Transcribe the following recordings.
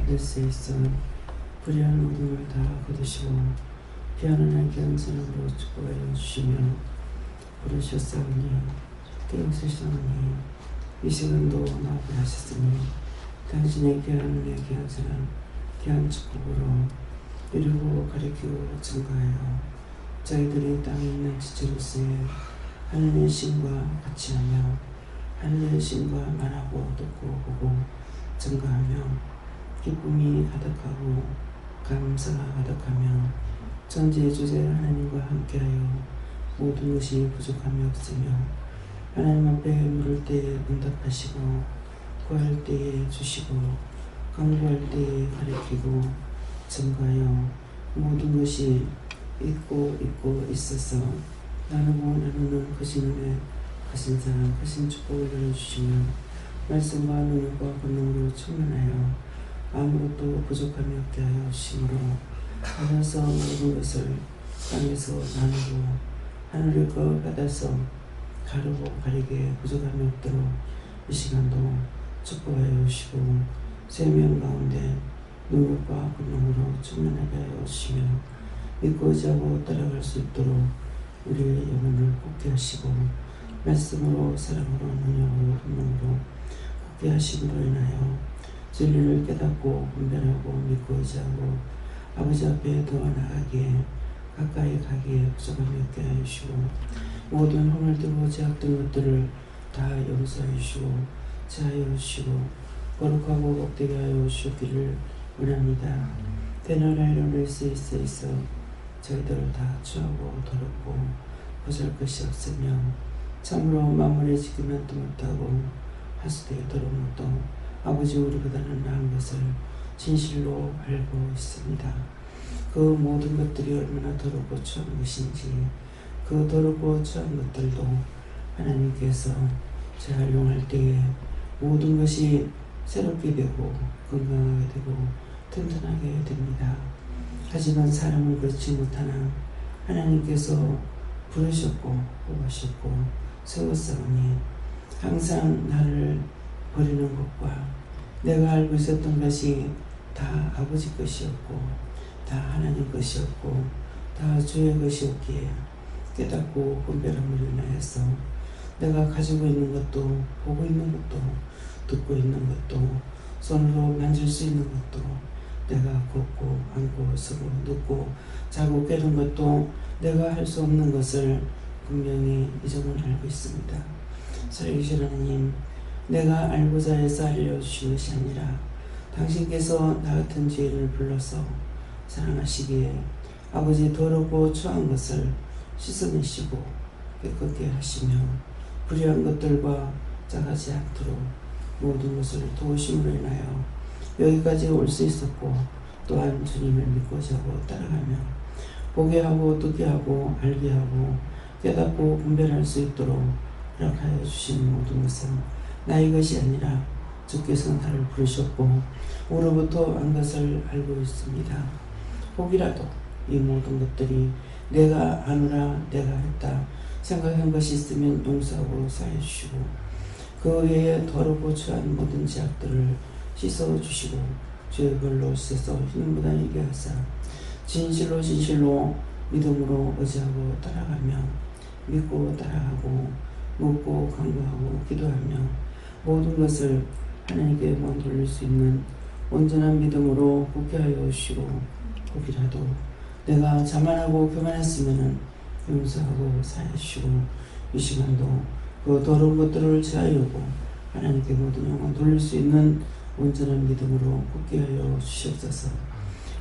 될 수 있어 불의한 모든 다 거두시고 피하는 하나님께 은사함으로 축복하여 주시며 부르셨사오니 깨우치시오니 이 시간도 나오게 하셨으니 당신의 귀한 은혜 귀한 사랑 귀한 축복으로 이루고 가리키고 증거하여 저희들이 땅에 있는 지체로서의 하늘의 신과 같이 하며 하늘의 신과 말하고 듣고 보고 증거하며 기쁨이 가득하고 감사가 가득하며 전지의 주제 하나님과 함께하여 모든 것이 부족함이 없으며 하나님 앞에 물을 때에 응답하시고 구할 때에 주시고 강구할 때에 가리키고 증거하여 모든 것이 있고 있어서 나누는 크신 은혜 크신 사랑 크신 축복을 내려주시며 말씀과 능력과 권능으로 충만하여 아무것도 부족함이 없게 하여 주심으로 하늘에서 모든 것을 땅에서 나누고 하늘의 것 받아서 가르고 가리게 부족함이 없도록 이 시간도 축복하여 주시고 생명 가운데 능력과 권능으로 충만하게 하여 주시며 믿고 의지하고 따라갈 수 있도록 우리의 영혼을 굳게 하시고 말씀으로 사랑으로 능력으로 권능으로 굳게 하심으로 인하여 진리를 깨닫고 분별하고 믿고 의지하고 아버지 앞에 더 나아가기에 가까이 가기에 부족함이 없게 하여 주시고 모든 혼을 들고 제약된 것들을 다 용서해 주시고 제하여 주시고 거룩하고 복되게 하여 주시기를 원합니다. 대너라이로 수 있어 저희들을 다 추하고 더럽고 보잘 것이 없으며 참으로 마무리 지키면 또 못하고 하수되게 더러운 것도 아버지 우리보다는 나은 것을 진실로 알고 있습니다. 그 모든 것들이 얼마나 더럽고 추한 것인지 그 더럽고 추한 것들도 하나님께서 재활용할 때에 모든 것이 새롭게 되고 건강하게 되고 튼튼하게 됩니다. 하지만 사람은 그렇지 못하나 하나님께서 부르셨고 뽑으셨고 세웠사오니 항상 나를 버리는 것과 내가 알고 있었던 것이 다 아버지 것이었고 다 하나님 것이었고 다 주의 것이었기에 깨닫고 분별함으로 인하여서 내가 가지고 있는 것도 보고 있는 것도 듣고 있는 것도 손으로 만질 수 있는 것도 내가 걷고 앉고 서고 눕고 자고 깨는 것도 내가 할 수 없는 것을 분명히 이 점을 알고 있습니다. 살아계신 하나님, 내가 알고자 해서 알려주신 것이 아니라 당신께서 나 같은 죄인을 불러서 사랑하시기에 아버지 더럽고 추한 것을 씻어내시고 깨끗게 하시며 불의한 것들과 짜가지 않도록 모든 것을 도우심으로 인하여 여기까지 올 수 있었고 또한 주님을 믿고 자고 따라가며 보게 하고 듣게 하고 알게 하고 깨닫고 분별할 수 있도록 허락하여 주신 모든 것은 나의 것이 아니라 주께서 나를 부르셨고 우로부터 한 것을 알고 있습니다. 혹이라도 이 모든 것들이 내가 아노라 내가 했다 생각한 것이 있으면 용서하고 사해 주시고 그 외에 더럽고 추한 모든 죄악들을 씻어주시고 죄의 벌로 씻어서 흰보다 이게 하사 진실로 믿음으로 의지하고 따라가며 믿고 따라가고 묻고 간구하고 기도하며 모든 것을 하나님께 돌릴 수 있는 온전한 믿음으로 굳게 하여 주시고 혹이라도 내가 자만하고 교만했으면 용서하고 사해 주시고 이 시간도 그 더러운 것들을 제하여고 하나님께 모든 영광 돌릴 수 있는 온전한 믿음으로 굳게 하여 주시옵소서.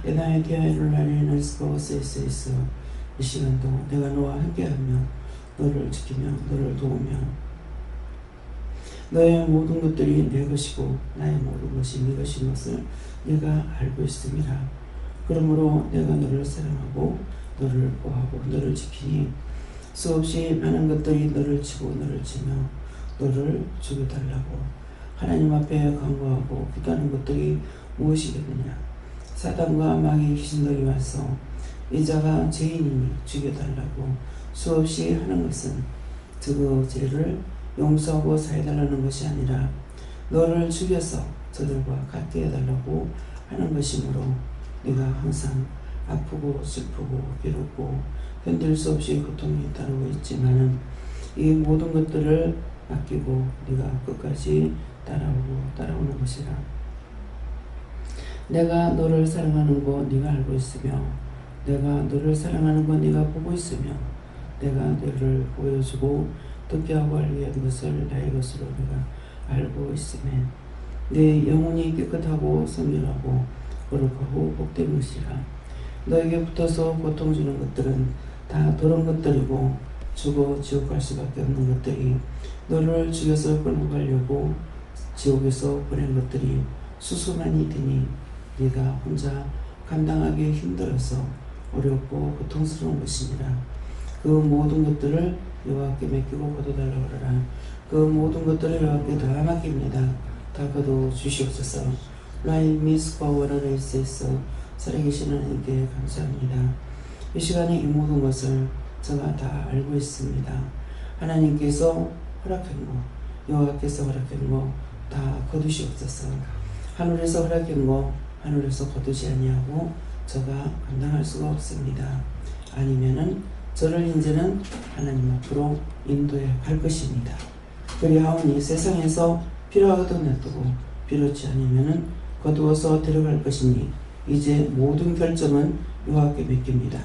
에나의 디아이를 나리는 스코세이스 이 시간도 내가 너와 함께하며 너를 지키며 너를 도우며 너의 모든 것들이 내 것이고 나의 모든 것이 네 것인 것을 내가 알고 있습니다. 그러므로 내가 너를 사랑하고 너를 보호하고 너를 지키니 수없이 많은 것들이 너를 치고 너를 치며 너를 죽여달라고 하나님 앞에 간구하고 기도하는 것들이 무엇이겠느냐. 사단과 마귀의 귀신들이 와서 이 자가 죄인이니 죽여달라고 수없이 하는 것은 그 죄를 용서하고 사해달라는 것이 아니라 너를 죽여서 저들과 같게 해달라고 하는 것이므로 네가 항상 아프고 슬프고 괴롭고 견딜 수 없이 고통이 따르고 있지만은 이 모든 것들을 맡기고 네가 끝까지 따라오는 것이라. 내가 너를 사랑하는 거 네가 알고 있으며 내가 너를 사랑하는 거 네가 보고 있으며 내가 너를 보여주고 듣게 하고 알게 한 것을 나의 것으로 네가 알고 있으며 내 영혼이 깨끗하고 성결하고 거룩하고 복된 것이라. 너에게 붙어서 고통 주는 것들은 다 더러운 것들이고 죽어 지옥 갈 수밖에 없는 것들이 너를 죽여서 끌고 가려고 지옥에서 보낸 것들이 수수만이 되니 네가 혼자 감당하기 힘들어서 어렵고 고통스러운 것이니라. 그 모든 것들을 여호와께 맡기고 거둬달라고 하라. 그 모든 것들을 여호와께 다 맡깁니다. 다 거둬 주시옵소서. 라인 미스과 원어를 있어 살아계신 하나님께 감사합니다. 이 시간에 이 모든 것을 제가 다 알고 있습니다. 하나님께서 허락한 거, 여호와께서 허락한 거 다 거두시옵소서. 하늘에서 허락한 거 하늘에서 거두지 아니하고 제가 감당할 수가 없습니다. 아니면은 저를 이제는 하나님 앞으로 인도해 갈 것입니다. 그리하오니 세상에서 필요하거든 놔두고 필요치 않으면은 거두어서 데려갈 것이니 이제 모든 결정은 여호와께 맡깁니다.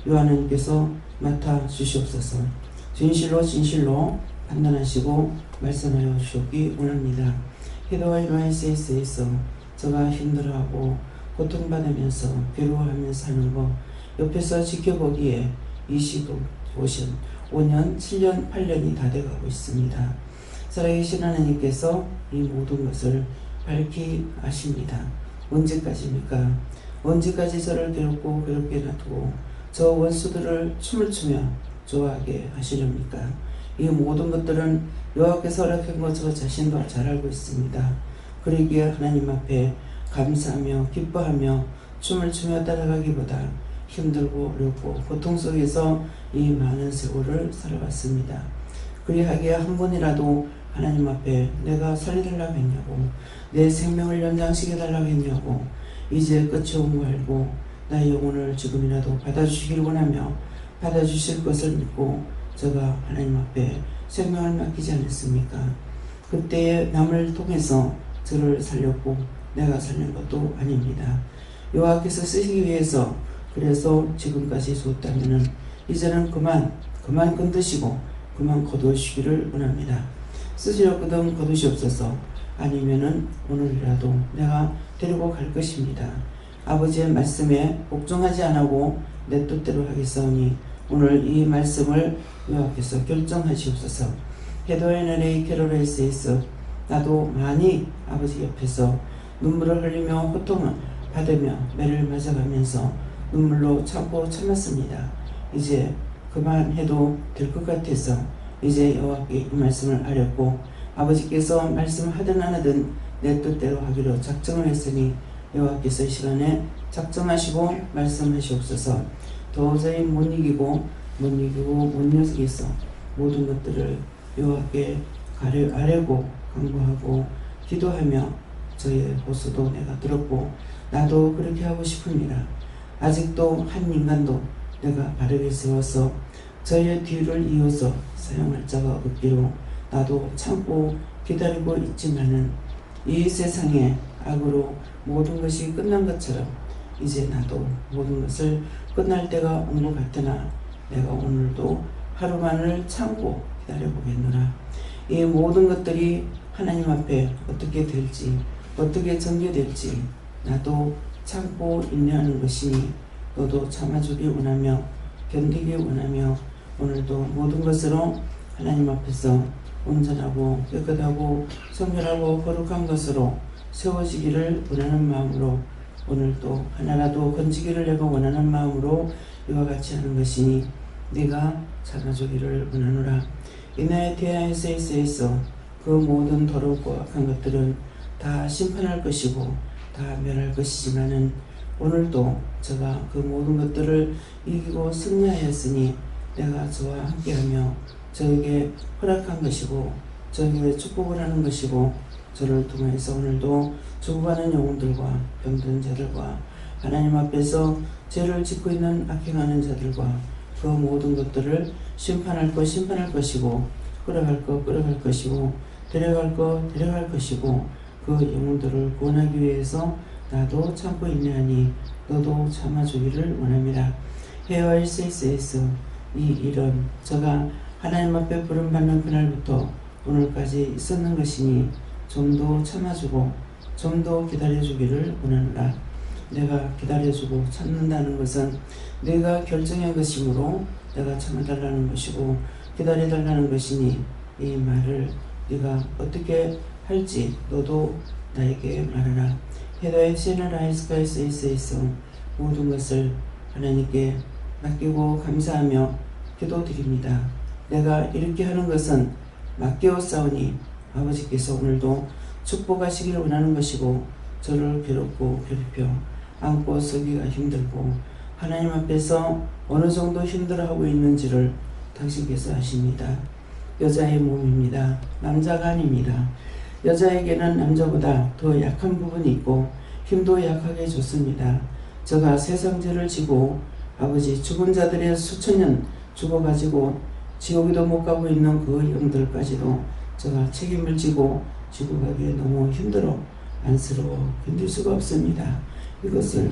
여호와님께서 맡아 주시옵소서. 진실로 판단하시고 말씀하여 주시기 원합니다. 히도와 유나이스에서 제가 힘들어하고 고통받으면서 괴로워하면서 하는 거 옆에서 지켜보기에 5년, 7년, 8년이 다 돼가고 있습니다. 살아계신 하나님께서 이 모든 것을 밝히 아십니다. 언제까지입니까? 언제까지 저를 괴롭게 놔두고 저 원수들을 춤을 추며 좋아하게 하시렵니까? 이 모든 것들은 여호와께서 허락한 것 저 자신도 잘 알고 있습니다. 그러기에 하나님 앞에 감사하며 기뻐하며 춤을 추며 따라가기보다 힘들고 어렵고 고통 속에서 이 많은 세월을 살아왔습니다. 그리하기에 한 번이라도 하나님 앞에 내가 살려달라고 했냐고 내 생명을 연장시켜달라고 했냐고 이제 끝이 온 거 알고 나의 영혼을 지금이라도 받아주시기를 원하며 받아주실 것을 믿고 제가 하나님 앞에 생명을 맡기지 않았습니까? 그때의 남을 통해서 저를 살렸고 내가 살린 것도 아닙니다. 여호와께서 쓰시기 위해서 그래서 지금까지 줬다면은 이제는 그만 건드시고 그만 거두시기를 원합니다. 쓰시려거든 거두시옵소서. 아니면은 오늘이라도 내가 데리고 갈 것입니다. 아버지의 말씀에 복종하지 않고 내 뜻대로 하겠사오니 오늘 이 말씀을 여호와께서 결정하시옵소서. 헤도의 나라의 캐롤레이스에서 나도 많이 아버지 옆에서 눈물을 흘리며 고통을 받으며 매를 맞아가면서 눈물로 참았습니다. 이제 그만해도 될 것 같아서 이제 여호와께 이 말씀을 하렸고 아버지께서 말씀하든 안 하든 내 뜻대로 하기로 작정을 했으니 여호와께서 이 시간에 작정하시고 말씀하시옵소서. 도저히 못 이기고 못 녀석에서 모든 것들을 여호와께 아뢰고 간구하고 기도하며 저의 호소도 내가 들었고 나도 그렇게 하고 싶습니다. 아직도 한 인간도 내가 바르게 세워서 저의 뒤를 이어서 사용할 자가 없기로 나도 참고 기다리고 있지만은 이 세상에 악으로 모든 것이 끝난 것처럼 이제 나도 모든 것을 끝날 때가 온 것 같으나 내가 오늘도 하루만을 참고 기다려보겠노라. 이 모든 것들이 하나님 앞에 어떻게 될지 어떻게 전개될지 나도 참고 인내하는 것이니 너도 참아주기 원하며 견디기 원하며 오늘도 모든 것으로 하나님 앞에서 온전하고 깨끗하고 성결하고 거룩한 것으로 세워지기를 원하는 마음으로 오늘도 하나라도 건지기를 내가 원하는 마음으로 이와 같이 하는 것이니 네가 참아주기를 원하노라. 이날 대하에서 그 모든 더럽고 악한 것들은 다 심판할 것이고 다 멸할 것이지만은 오늘도 제가 그 모든 것들을 이기고 승리하였으니 내가 저와 함께하며 저에게 허락한 것이고 저에게 축복을 하는 것이고 저를 통해서 오늘도 죽어가는 영혼들과 병든 자들과 하나님 앞에서 죄를 짓고 있는 악행하는 자들과 그 모든 것들을 심판할 것이고 끌어갈 것이고 데려갈 것이고 그 영혼들을 구원하기 위해서 나도 참고 있나니 너도 참아주기를 원합니다. 헤어 SSS 이 일은 저가 하나님 앞에 부름받는 그날부터 오늘까지 있었는 것이니 좀 더 참아주고 좀 더 기다려주기를 원한다. 내가 기다려주고 참는다는 것은 네가 결정한 것이므로 내가 참아달라는 것이고 기다려달라는 것이니 이 말을 네가 어떻게 할지 너도 나에게 말하라. 헤더의 시너라이스가 있어 모든 것을 하나님께 맡기고 감사하며 기도드립니다. 내가 이렇게 하는 것은 맡겨오사오니 아버지께서 오늘도 축복하시기를 원하는 것이고 저를 괴롭고 괴롭혀 안고 서기가 힘들고 하나님 앞에서 어느 정도 힘들어하고 있는지를 당신께서 아십니다. 여자의 몸입니다. 남자가 아닙니다. 여자에게는 남자보다 더 약한 부분이 있고 힘도 약하게 좋습니다. 저가 세상 죄를 지고 아버지 죽은 자들의 수천 년 죽어가지고 지옥에도 못 가고 있는 그 영들까지도 저가 책임을 지고 가기에 너무 힘들어 안쓰러워 견딜 수가 없습니다. 이것을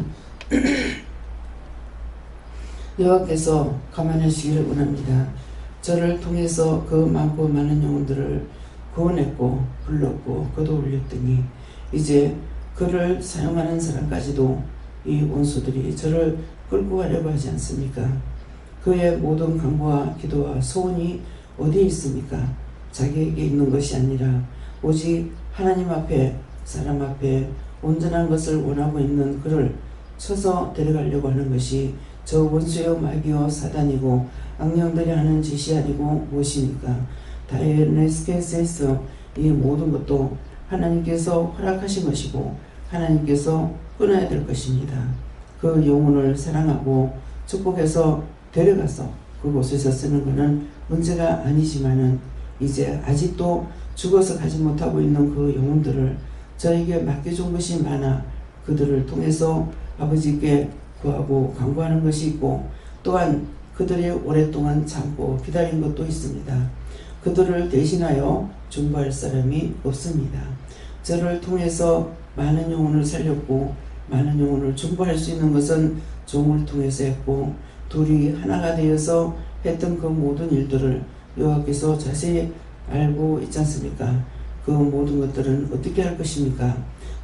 여호와께서 감안하시기를 원합니다. 저를 통해서 그 많고 많은 영혼들을 구원했고 불렀고 거둬올렸더니 이제 그를 사용하는 사람까지도 이 원수들이 저를 끌고 가려고 하지 않습니까? 그의 모든 간구와 기도와 소원이 어디에 있습니까? 자기에게 있는 것이 아니라 오직 하나님 앞에 사람 앞에 온전한 것을 원하고 있는 그를 쳐서 데려가려고 하는 것이 저 원수요 마귀요 사단이고 악령들이 하는 짓이 아니고 무엇입니까? 다이어네스케스에서 이 모든 것도 하나님께서 허락하신 것이고 하나님께서 끊어야 될 것입니다. 그 영혼을 사랑하고 축복해서 데려가서 그곳에서 쓰는 것은 문제가 아니지만은 이제 아직도 죽어서 가지 못하고 있는 그 영혼들을 저에게 맡겨준 것이 많아 그들을 통해서 아버지께 구하고 간구하는 것이 있고 또한 그들이 오랫동안 참고 기다린 것도 있습니다. 그들을 대신하여 중보할 사람이 없습니다. 저를 통해서 많은 영혼을 살렸고 많은 영혼을 중보할 수 있는 것은 종을 통해서 했고 둘이 하나가 되어서 했던 그 모든 일들을 여호와께서 자세히 알고 있지 않습니까? 그 모든 것들은 어떻게 할 것입니까?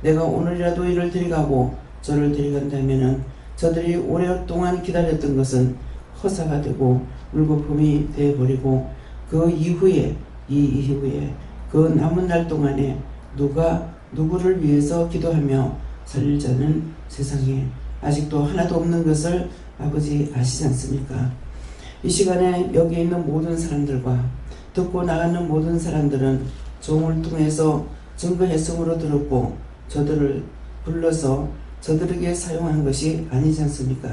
내가 오늘이라도 이를 데려가고 저를 데려간다면은 저들이 오랫동안 기다렸던 것은 허사가 되고 물거품이 되어버리고 그 이후에 그 남은 날 동안에 누가 누구를 위해서 기도하며 살릴 자는 세상에 아직도 하나도 없는 것을 아버지 아시지 않습니까? 이 시간에 여기 있는 모든 사람들과 듣고 나가는 모든 사람들은 종을 통해서 증거해성으로 들었고 저들을 불러서 저들에게 사용한 것이 아니지 않습니까?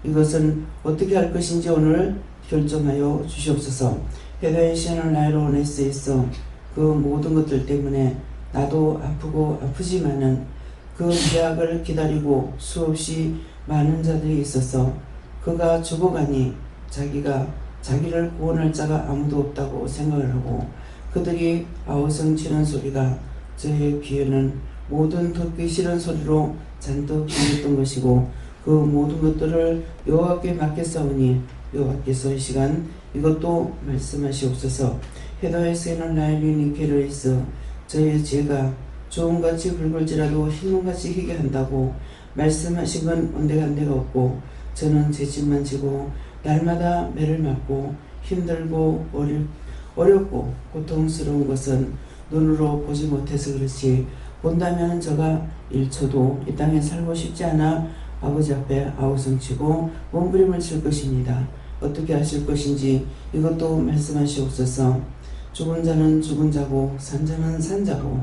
이것은 어떻게 할 것인지 오늘 결정하여 주시옵소서. 헤더앤시언을 나이로 오네스에서 그 모든 것들 때문에 나도 아프고 아프지만은 그 계약을 기다리고 수없이 많은 자들이 있어서 그가 죽어가니 자기를 구원할 자가 아무도 없다고 생각을 하고 그들이 아우성 치는 소리가 저의 귀에는 모든 듣기 싫은 소리로 잔뜩 들렸던 것이고 그 모든 것들을 여호와께 맡겼사오니 여호와께서 이 시간 이것도 말씀하시옵소서. 헤더에스에는 라일리니케르에서 저의 죄가 주홍같이 붉을지라도 흰눈같이 희게 한다고 말씀하신 건 온데간데가 없고 저는 제 짐만 지고 날마다 매를 맞고 힘들고 어렵고 고통스러운 것은 눈으로 보지 못해서 그렇지 본다면 저가 1초도 이 땅에 살고 싶지 않아 아버지 앞에 아우성치고 몸부림을 칠 것입니다. 어떻게 하실 것인지 이것도 말씀하시옵소서. 죽은 자는 죽은 자고 산 자는 산 자고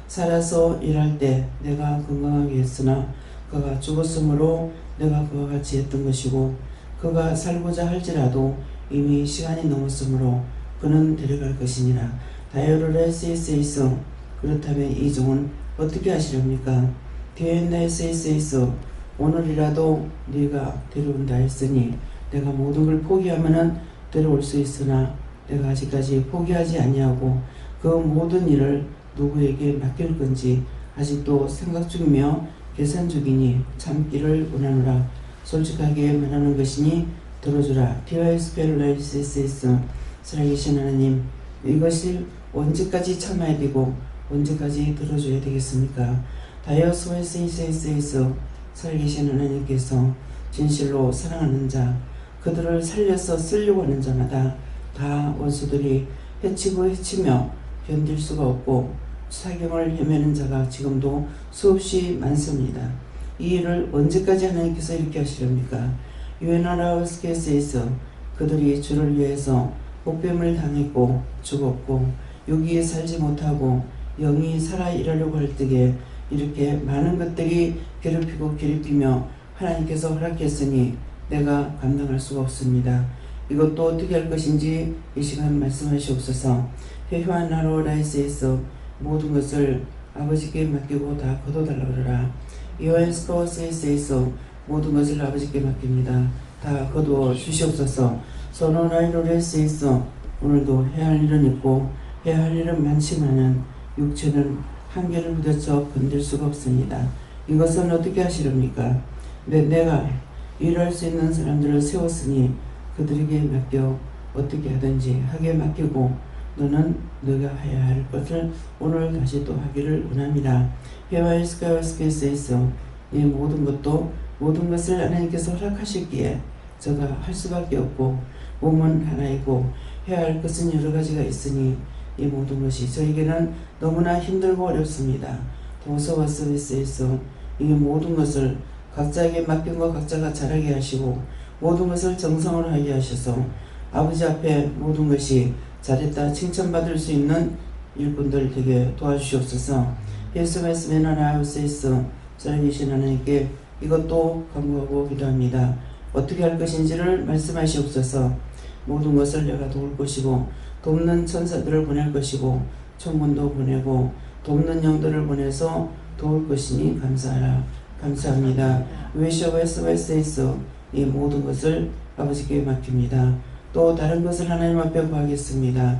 살아서 일할 때 내가 건강하게 했으나 그가 죽었으므로 내가 그와 같이 했던 것이고 그가 살고자 할지라도 이미 시간이 넘었으므로 그는 데려갈 것이니라. 다이어르레스에서 그렇다면 이 종은 어떻게 하시렵니까? 디엔나에서 있어 오늘이라도 네가 데려온다 했으니 내가 모든 걸 포기하면은 데려올 수 있으나 내가 아직까지 포기하지 아니하고 그 모든 일을 누구에게 맡길 건지 아직도 생각 중이며 계산 중이니 참기를 원하노라. 솔직하게 말하는 것이니 들어주라. 디와이스펠라이시스 살아계신 하나님, 이것이 언제까지 참아야 되고 언제까지 들어줘야 되겠습니까? 다이어스웨스이스에서 살아계신 하나님께서 진실로 사랑하는 자, 그들을 살려서 쓰려고 하는 자마다 다 원수들이 해치고 해치며 견딜 수가 없고 사경을 헤매는 자가 지금도 수없이 많습니다. 이 일을 언제까지 하나님께서 이렇게 하시렵니까? 유엔하우스케스에서 그들이 주를 위해서 복뱀을 당했고 죽었고 여기에 살지 못하고 영이 살아 일하려고 할 때에 이렇게 많은 것들이 괴롭히며 하나님께서 허락했으니 내가 감당할 수가 없습니다. 이것도 어떻게 할 것인지 이 시간 말씀하시옵소서. 회화나로라이스에서 모든 것을 아버지께 맡기고 다 거둬달라 그러라. 이와인스코어스에서 모든 것을 아버지께 맡깁니다. 다 거두어 주시옵소서. 소노라이로레스에서 오늘도 해야 할 일은 있고 해야 할 일은 많지만은 육체는 한계를 부딪혀 건들 수가 없습니다. 이것은 어떻게 하시렵니까? 내가 일할 수 있는 사람들을 세웠으니 그들에게 맡겨 어떻게 하든지 하게 맡기고 너는 너가 해야 할 것을 오늘 다시 또 하기를 원합니다. 헤와이스카와스케스에서 이 모든 것을 하나님께서 허락하셨기에 제가 할 수밖에 없고 몸은 하나이고 해야 할 것은 여러 가지가 있으니 이 모든 것이 저에게는 너무나 힘들고 어렵습니다. 동서와 서비스에서 이 모든 것을 각자에게 맡긴 것 각자가 잘하게 하시고 모든 것을 정성으로 하게 하셔서 아버지 앞에 모든 것이 잘했다 칭찬받을 수 있는 일꾼들 되게 도와주시옵소서. 예수 말씀에 나라하우스에서 살아계신 하나님께 이것도 간구하고 기도합니다. 어떻게 할 것인지를 말씀하시옵소서. 모든 것을 내가 도울 것이고 돕는 천사들을 보낼 것이고 천군도 보내고 돕는 영들을 보내서 도울 것이니 감사하라. 감사합니다. 웨셔웨스웨스에서 이 모든 것을 아버지께 맡깁니다. 또 다른 것을 하나님 앞에 구하겠습니다.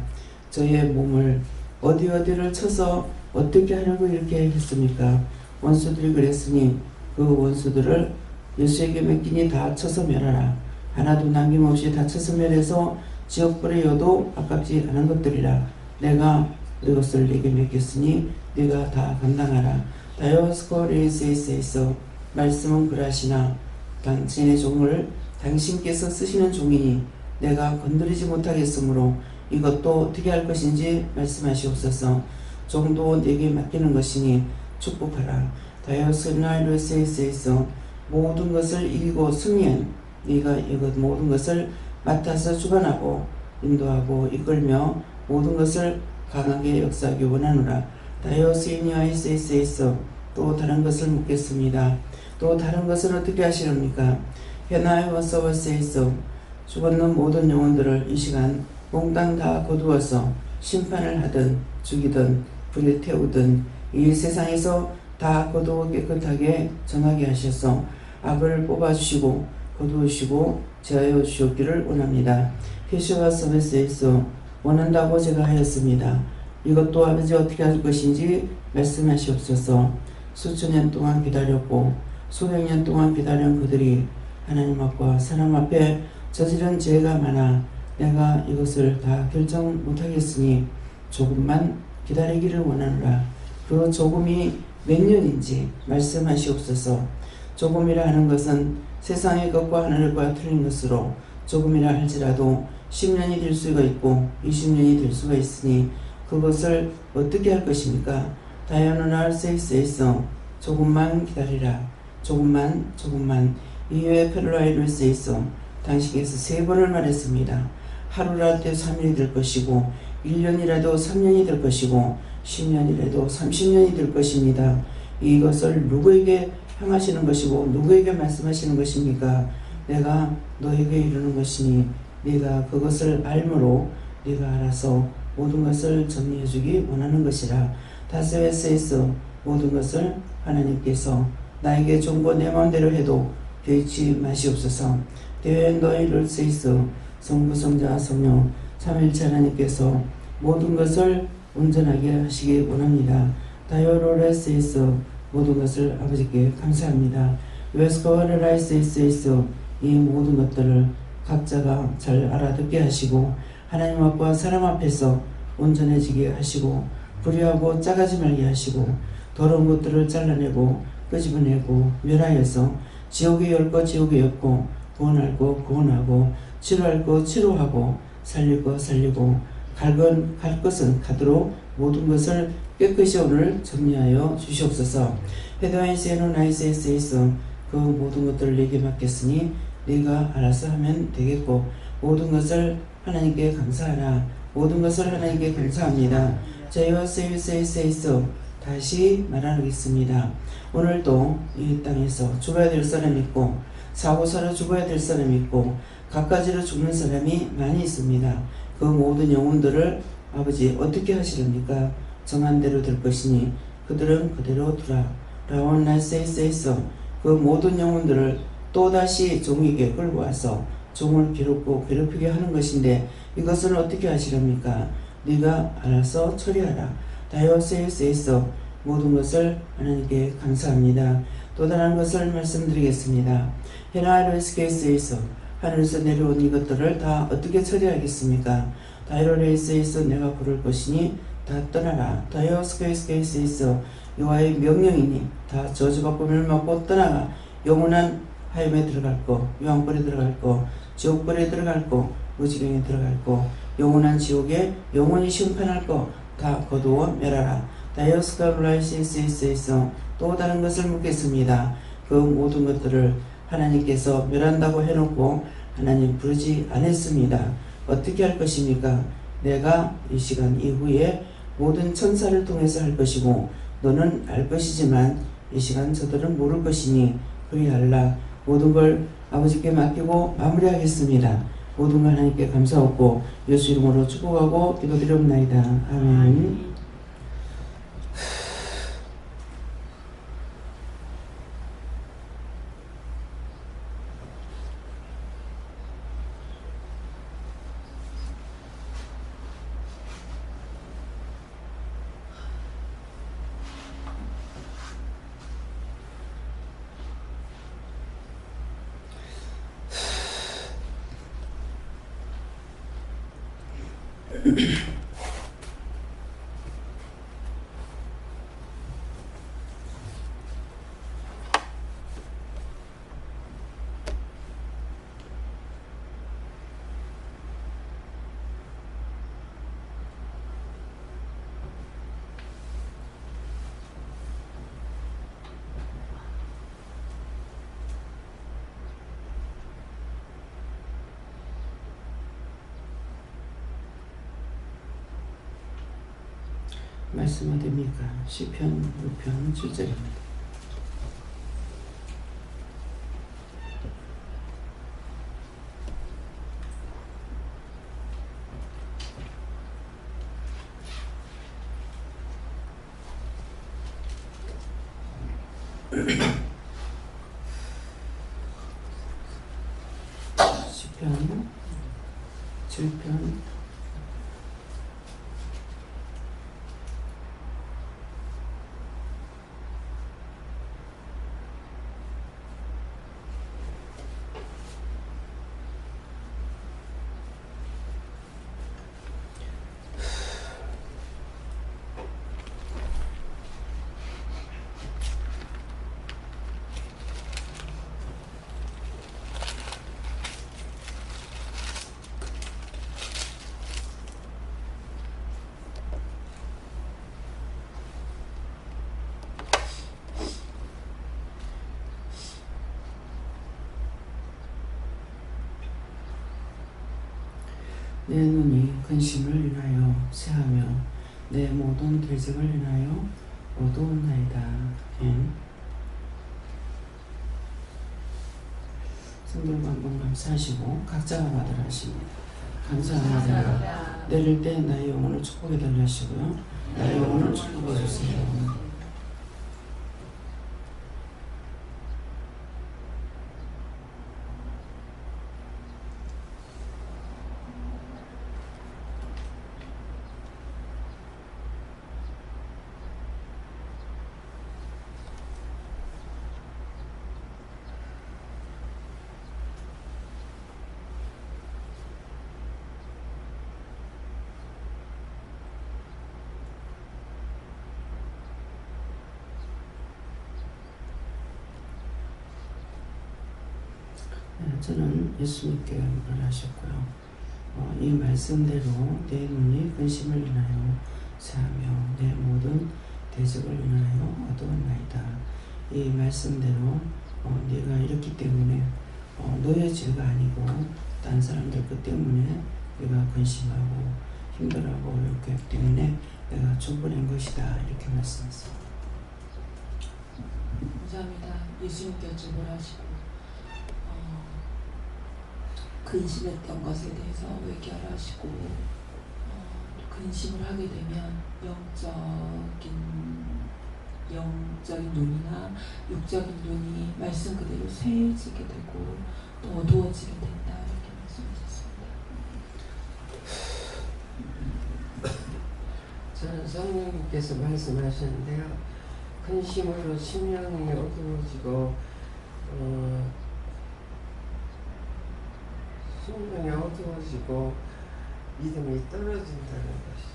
저의 몸을 어디를 쳐서 어떻게 하려고 이렇게 했습니까? 원수들이 그랬으니 그 원수들을 예수에게 맡기니 다 쳐서 멸하라. 하나도 남김없이 다 쳐서 멸해서 지옥불에 여도 아깝지 않은 것들이라. 내가 이것을 내게 맡겼으니 네가 다 감당하라. 다이오스코리스에서 말씀은 그러하시나 당신의 종을 당신께서 쓰시는 종이니 내가 건드리지 못하겠으므로 이것도 어떻게 할 것인지 말씀하시옵소서. 종도 내게 맡기는 것이니 축복하라. 다이오스나이로스에서 모든 것을 이기고 승리한 네가 이것 모든 것을 맡아서 주관하고 인도하고 이끌며 모든 것을 강하게 역사하기 원하노라. 다이오스니아이스에서 또 다른 것을 묻겠습니다. 또 다른 것은 어떻게 하시렵니까? 헤나이워서버스에서 죽었는 모든 영혼들을 이 시간 몽땅 다 거두어서 심판을 하든 죽이든 불에 태우든 이 세상에서 다 거두어 깨끗하게 정하게 하셔서 악을 뽑아주시고 거두시고 제하여 주셨기를 원합니다. 캐시와 서비스에서 원한다고 제가 하였습니다. 이것도 아버지 어떻게 할 것인지 말씀하시옵소서. 수천 년 동안 기다렸고 수백 년 동안 기다린 그들이 하나님 앞과 사람 앞에 저지른 죄가 많아 내가 이것을 다 결정 못하겠으니 조금만 기다리기를 원하노라. 그 조금이 몇 년인지 말씀하시옵소서. 조금이라 하는 것은 세상의 것과 하늘과 틀린 것으로 조금이라 할지라도 10년이 될 수가 있고 20년이 될 수가 있으니 그것을 어떻게 할 것입니까? 다이아노나르세이스에서 조금만 기다리라. 조금만 이후에 페르라이루스에서 당신께서 3번을 말했습니다. 하루라도 3일이 될 것이고 1년이라도 3년이 될 것이고 10년이라도 30년이 될 것입니다. 이것을 누구에게 향하시는 것이고 누구에게 말씀하시는 것입니까? 내가 너에게 이르는 것이니 네가 그것을 알므로 네가 알아서 모든 것을 정리해 주기 원하는 것이라. 다스웨스에서 모든 것을 하나님께서 나에게 종고 내 마음대로 해도 개의치 마시옵소서. 대회너희를 쓰이서 성부 성자 성령 삼일체 하나님께서 모든 것을 온전하게 하시기 원합니다. 다이오로레스에서 모든 것을 아버지께 감사합니다. 웨스코어라이스에서 이 모든 것들을 각자가 잘 알아듣게 하시고 하나님 앞과 사람 앞에서 온전해지게 하시고 불의하고 짜가지 말게 하시고 더러운 것들을 잘라내고 끄집어내고 멸하여서 지옥에 열 것 지옥에 였고 구원할 것 구원하고 치료할 것 치료하고 살릴 것 살리고 갈 것은 가도록 모든 것을 깨끗이 오늘 정리하여 주시옵소서. 헤드와이스에노나이스에서 그 모든 것들을 내게 맡겼으니 네가 알아서 하면 되겠고 모든 것을 하나님께 감사하라. 모든 것을 하나님께 감사합니다. 제이와세이세이세이서 다시 말하겠습니다. 오늘도 이 땅에서 죽어야 될 사람이 있고 사고사로 죽어야 될 사람이 있고 갖가지로 죽는 사람이 많이 있습니다. 그 모든 영혼들을 아버지 어떻게 하시렵니까? 정한 대로 될 것이니 그들은 그대로 두라. 라온나세이세이서 그 모든 영혼들을 또다시 종에게 끌고 와서 종을 괴롭히게 하는 것인데 이것을 어떻게 하시렵니까? 네가 알아서 처리하라. 다이오세이스에서 모든 것을 하나님께 감사합니다. 또 다른 것을 말씀드리겠습니다. 헤나이로스케이스에서 하늘에서 내려온 이것들을 다 어떻게 처리하겠습니까? 다이로레이스에서 내가 부를 것이니 다 떠나라. 다이오스케이스에서 여호와의 명령이니 다 저주받고 멸망받고 떠나가 영원한 하염에 들어갈 거, 요한불에 들어갈 거, 지옥불에 들어갈 거, 무지경에 들어갈 거, 영원한 지옥에 영원히 심판할 거 다 거두어 멸하라. 다이오스카블라이시스에서 또 다른 것을 묻겠습니다. 그 모든 것들을 하나님께서 멸한다고 해놓고 하나님 부르지 않았습니다. 어떻게 할 것입니까? 내가 이 시간 이후에 모든 천사를 통해서 할 것이고 너는 알 것이지만 이 시간 저들은 모를 것이니 그리 알라. 모든 걸 아버지께 맡기고 마무리하겠습니다. 모든 걸 하나님께 감사하고 예수 이름으로 축복하고 기도드리옵나이다. 아멘. 말씀 어디입니까? 시편 6편 7절입니다. 시편 7편 내 눈이 근심을 인하여 새하며 내 모든 대적을 인하여 어두웠나이다. 성도를 한번 감사하시고 각자가 받으라 하십니다. 감사합니다. 내릴 때 나의 영혼을 축복해 달라 하시고요. 나의 영혼을 축복해 주세요. 저는 예수님께 물을 하셨고요. 이 말씀대로 내 눈이 근심을 인하여 새하며 내 모든 대적을 인하여 어두웠나이다. 이 말씀대로 네가 이렇기 때문에 너의 죄가 아니고 딴 사람들 것 때문에 네가 근심하고 힘들어하고 어렵기 때문에 내가 줘버린 것이다. 이렇게 말씀했습니다. 감사합니다. 예수님께 여쭤보라 하시고 근심했던 것에 대해서 얘기하라 하시고 근심을 하게 되면 영적인 눈이나 육적인 눈이 말씀 그대로 쇠해지게 되고 또 어두워지게 된다 이렇게 말씀하셨습니다. 저는 성령님께서 말씀하셨는데요. 근심으로 심령이 어두워지고 심령이 어두워지고 믿음이 떨어진다는 것이죠.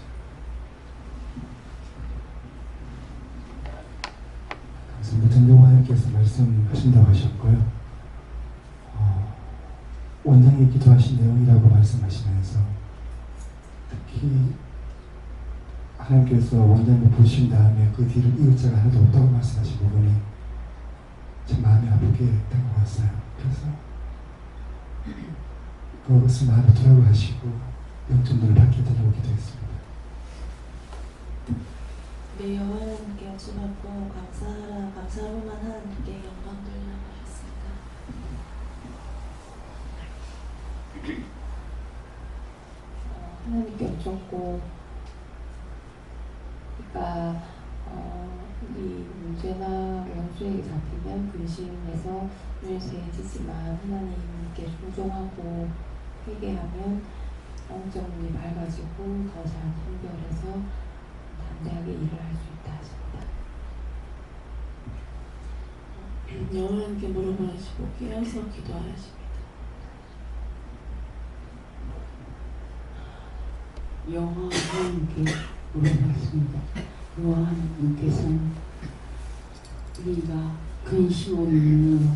전도관님께서 말씀하신다고 하셨고요. 원장이 기도하신 내용이라고 말씀하시면서 특히 하나님께서 원장을 부르신 다음에 그 뒤를 이을 자가 하나도 없다고 말씀하신 부분이 참 마음이 아프게 다가왔어요. 그래서 그것을 마음에 두라고 하시고 영적 눈을 밝게 달라고 기도했습니다. 네, 여호와님께 여쭤봤고 감사로만 하나님께 영광 돌리라고 하셨습니다. 하나님께 여쭙고 그러니까 이 문제나 원수에게 잡히면 근심에서 눈이 쇠해지지만 하나님께 순종하고 회개하면 영적 눈이 밝아지고 더 잘 분별해서 담대하게 일을 할 수 있다 하십니다. 여호와님께 물어보시고 깨어서 기도하십니다. 여호와님께 물어봤습니다. 여호와님께서는 우리가 근심으로 인하여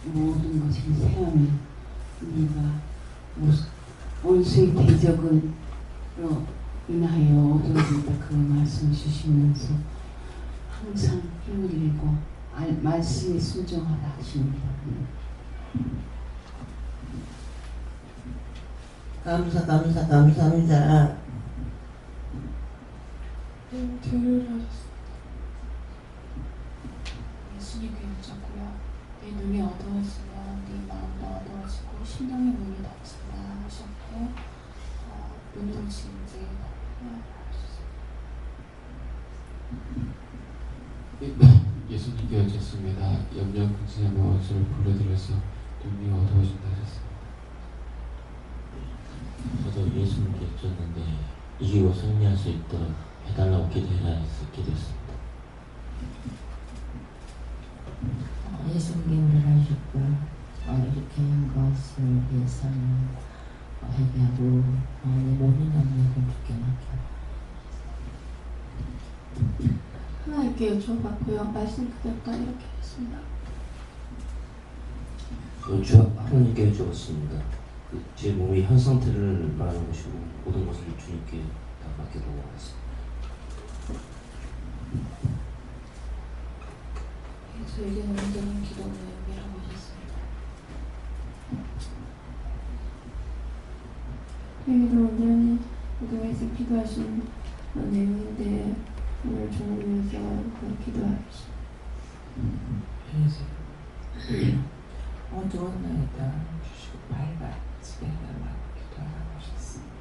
모든 것을 세하며 우리가 원수의 대적을 인하여 어두워진다 그 말씀 주시면서 항상 힘을 내고 말씀에 순종하라 하십니다. 감사합니다. 교류를 하셨습니다. 예수님께 여쭙고요. 내 눈이 어두워지면 네 마음도 어두워지고 심령의 문이 닫힌다 하셨고 눈을 진지 예수님께 여쭙습니다. 염려 근심하며 원수를 불러들여서 눈이 어두워진다 하셨습니다. 저도 예수님께 여쭈었는데 이기고 승리할 수 있도록 해달라고 기도했습니다. 예수님께 물어주셨고요. 이렇게 한 것을 위해서는 회개하고 내 모든 영역을 주께 맡겨 하나님께 여쭤봤고요. 말씀 그대로 이렇게 했습니다. 하나님께 여쭈었습니다. 제 몸의 현 상태를 말하는 것이고 모든 것을 주님께 다 맡겨두고 하겠습니다. 저에게는 온전한 기도 내용이라고 하셨습니다. 여기도 온전히 기도해서 기도하신 내용인데 오늘 종을 위해서 기도하겠습니다. 어두운 날에다 주시고 밝아지게 해달라고 기도하라고 하셨습니다.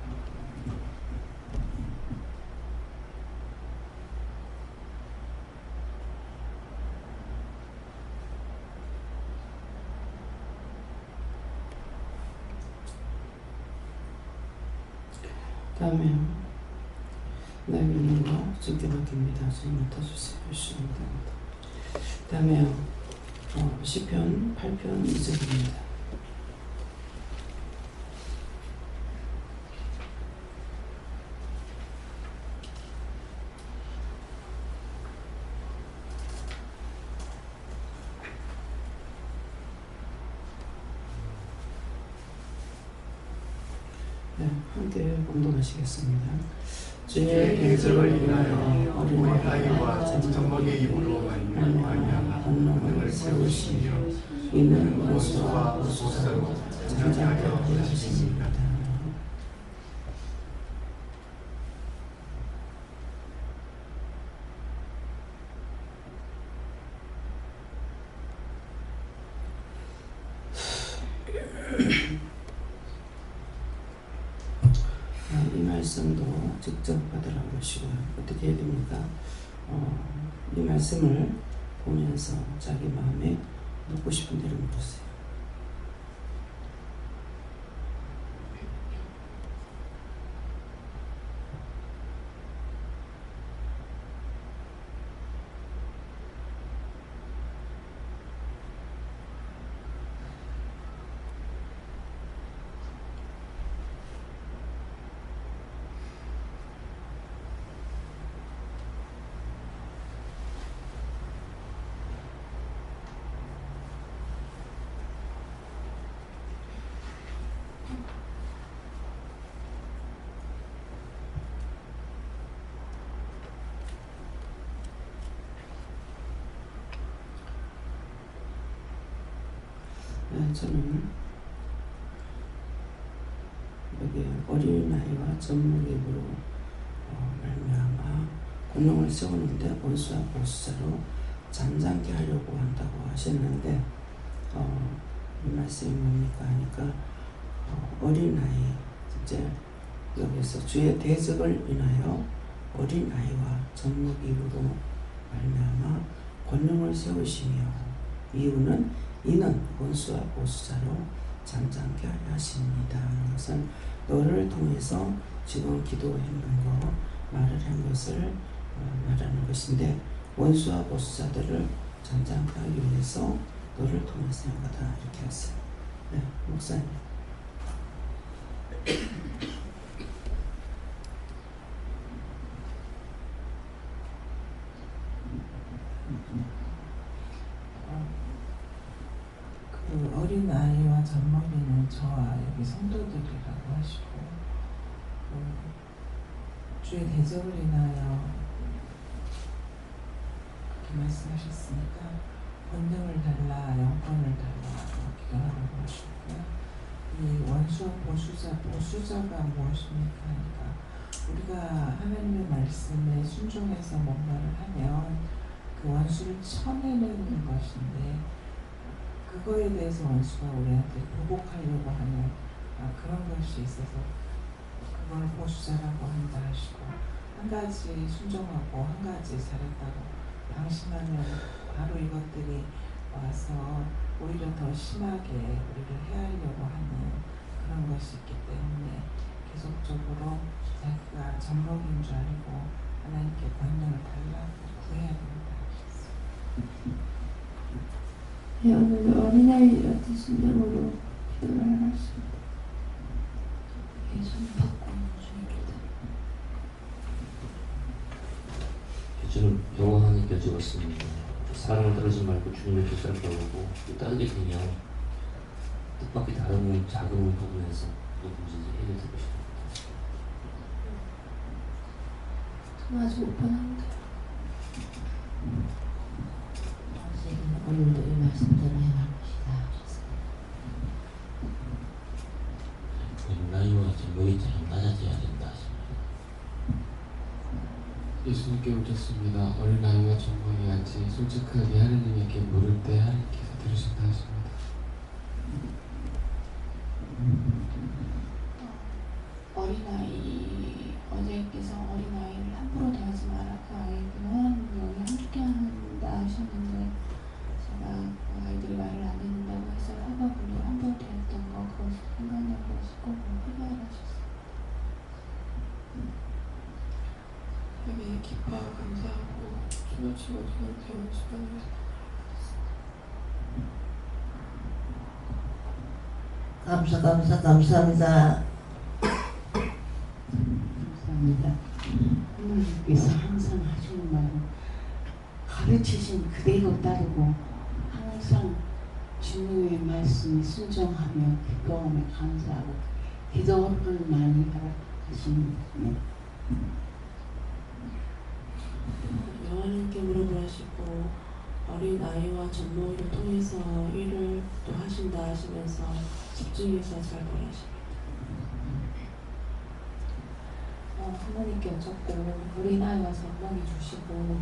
다음에 날 믿는 거 주께 맡깁니다. 주님 맡아주세요. 주시면 됩니다. 다음에 시편 8편 2절입니다. 네, 함께 공동하시겠습니다. 주의 대적을 인하여 어린 아이와 젖먹이의 입으로 말미암아 권능을 세우시며 이는 원수와 보수자로 장자하게 하셨습니다. 이 말씀도 직접 받으라고 하시고요. 어떻게 해야 됩니까? 이 말씀을 보면서 자기 마음에 묻고 싶은 대로 물으세요. 저는 여기 어린아이와 젖먹이로 말미암아 권능을 세우는데 원수와 보수자로 잠잠케 하려고 한다고 하셨는데 이 말씀이 뭡니까 하니까 어린아이 이제 여기서 주의 대적을 인하여 어린아이와 젖먹이로 말미암아 권능을 세우시며 이는 원수와 보수자로 잠잠케 하려 하십니다. 이것은 너를 통해서 지금 기도했는 거 말을 한 것을 말하는 것인데 원수와 보수자들을 잠잠케 하기 위해서 너를 통해서 한 거다 이렇게 했어요. 네, 목사님. 그 어린아이와 젖먹이는 저와 여기 성도들이라고 하시고 주의 대적을 인하여 그렇게 말씀하셨으니까 권능을 달라 영권을 달라 기도하라고 하셨고요. 이 원수와 보수자가 무엇입니까 하니까 우리가 하나님의 말씀에 순종해서 뭔가를 하면 그 원수를 쳐내는 것인데 그거에 대해서 원수가 우리한테 보복하려고 하는 그런 것이 있어서 그걸 보수자라고 한다 하시고 한 가지 순종하고 한 가지 잘했다고 방심하면 바로 이것들이 와서 오히려 더 심하게 우리를 해하려고 하는 그런 것이 있기 때문에 계속적으로 자기가 젖먹인 줄 알고 하나님께 권능을 달라고 구해야 된다 하셨어요. 네, 오늘 어린아이 같은 심정으로 기도를 하셨습니다. 예수님 받고 중입니다. 저는 영어 하나님께 여쭤봤습니다. 사랑을 따르지 말고 주님의 뜻을 따르고 따르게 되면 뜻밖의 다른 작은 부분에서 누구든지 해결될 것이다. 저는 아주 오픈합니다. 오늘도 이 말씀대로 행할 것이다 하셨습니다. 어린아이와 젖먹이처럼 낮아져야 된다 하십니다. 예수님께 묻혔습니다. 어린아이와 젖먹이 같이 솔직하게 하느님에게 물을 때 하느님께서 들으신다 하십니다. 어린아이, 어제께서 어린아이를 함부로 대하지 마라. 그 아이들은 여기 함께 한다 하셨는데 제가 그 아이들이 말을 안 듣는다고 해서 허가분이 함부로 대했던 거 그것을 생각나고 하시고 해결하셨어요. 기뻐하고 감사하고 주여 주여 주여 배우는 시간을 감사합니다. 감사합니다. 하나님께서 항상 하시는 말은 가르치신 그대로 따르고 항상 주님의 말씀에 순종하며 기도하며 감사하고 기도를 많이 하시는 분입니다. 하나님께 물어보시고 어린 아이와 전모를 통해서 일을 또 하신다 하시면서 집중해서 잘 보내십니다. 부모님께 여쭙고 어린아이 와서 젖먹이 주시고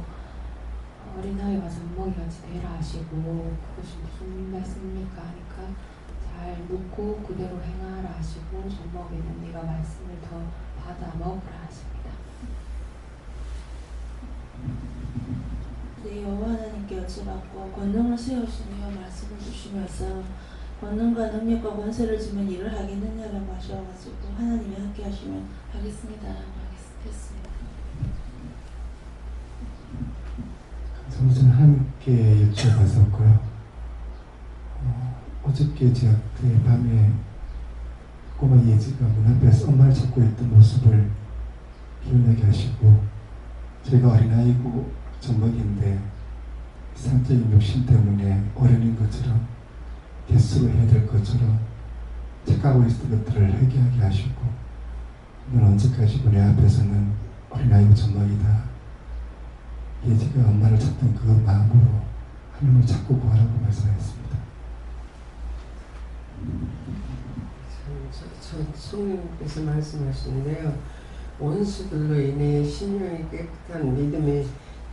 어린아이 와서 젖먹이 같이 되라 하시고 그것이 무슨 말씀입니까 하니까 잘 묻고 그대로 행하라 하시고 젖먹이는 네가 말씀을 더 받아 먹으라 하십니다. 네, 여호와 하나님께 여쭤봤고 권능을 세우시며 말씀을 주시면서 권능과 능력과 권세를 주면 일을 하겠느냐라고 하셔가지고 하나님이 함께 하시면 하겠습니다 했습니다. 우선 함께 여쭤봤었고요. 어저께 제가 그 밤에 꼬마 예지가 문 앞에서 엄마를 찾고 있던 모습을 기억나게 하시고 제가 어린아이고 젖먹이인데 이상적인 욕심 때문에 어른인 것처럼 개수를 해야 될 것처럼 착각하고 있었던 것들을 회개하게 하시고 넌 언제까지고 내 앞에서는 어린아이고 젖먹이다. 예지가 엄마를 찾던 그 마음으로 하나님을 찾고 구하라고 말씀하셨습니다. 성령님께서 말씀하시는데요. 원수들로 인해 신령이 깨끗한 믿음에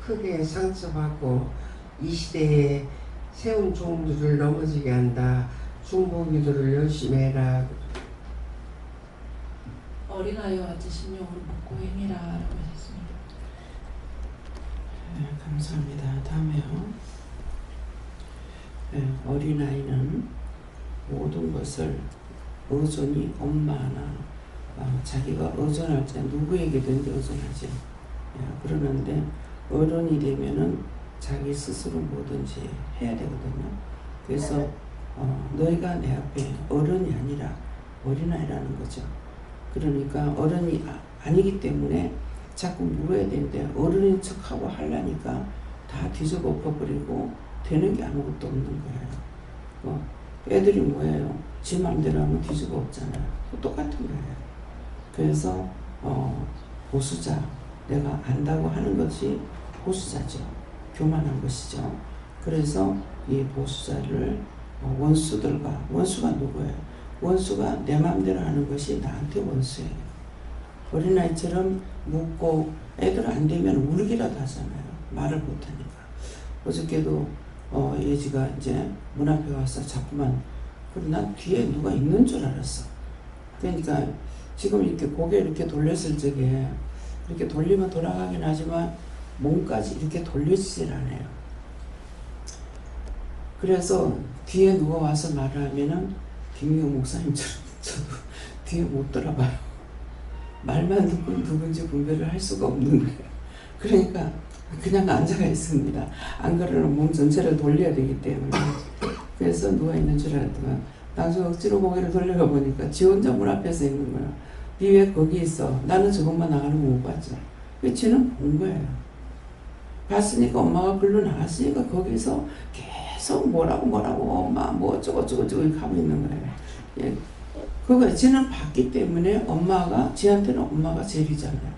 크게 상처받고 이 시대에 세운 종들을 넘어지게 한다. 중보기도를 열심히 해라. 어린아이와 같이 심령으로 묻고 행해라 라고 하셨습니다. 네, 감사합니다. 다음에요. 네, 어린아이는 모든 것을 의존이 엄마나 자기가 의존할 때 누구에게든지 의존하지. 그러는데 어른이 되면은 자기 스스로 뭐든지 해야 되거든요. 그래서 너희가 내 앞에 어른이 아니라 어린아이라는 거죠. 그러니까 어른이 아니기 때문에 자꾸 물어야 되는데 어른인 척하고 하려니까 다 뒤집어 엎어버리고 되는 게 아무것도 없는 거예요. 애들이 뭐예요? 지 마음대로 하면 뒤집어 엎잖아요. 똑같은 거예요. 그래서 보수자, 내가 안다고 하는 것이 보수자죠. 교만한 것이죠. 그래서 이 보수자를 원수들과, 원수가 누구예요? 원수가 내 마음대로 하는 것이 나한테 원수예요. 어린아이처럼 묻고 애들 안 되면 울기라도 하잖아요. 말을 못하니까. 어저께도 예지가 이제 문 앞에 와서 자꾸만, 그리고 난 뒤에 누가 있는 줄 알았어. 그러니까 지금 이렇게 고개 이렇게 돌렸을 적에 이렇게 돌리면 돌아가긴 하지만 몸까지 이렇게 돌려지질 않아요. 그래서 뒤에 누가 와서 말을 하면은 김미호 목사님처럼 저도 뒤에 못 돌아봐요. 말만 듣고 누군지 분별을 할 수가 없는 거예요. 그러니까 그냥 앉아가 있습니다. 안 그러면 몸 전체를 돌려야 되기 때문에. 그래서 누워있는 줄 알았더니 나중에 억지로 고개를 돌려가 보니까 지 혼자 문 앞에서 있는 거야. 니 왜 거기 있어? 나는 저것만 나가는 거 못 봤죠. 지는 본 거예요. 봤으니까 엄마가 글로 나갔으니까 거기서 계속 뭐라고 엄마 뭐 어쩌고 이렇게 하고 있는 거예요. 예. 그거 지는 봤기 때문에 엄마가, 지한테는 엄마가 제일이잖아요.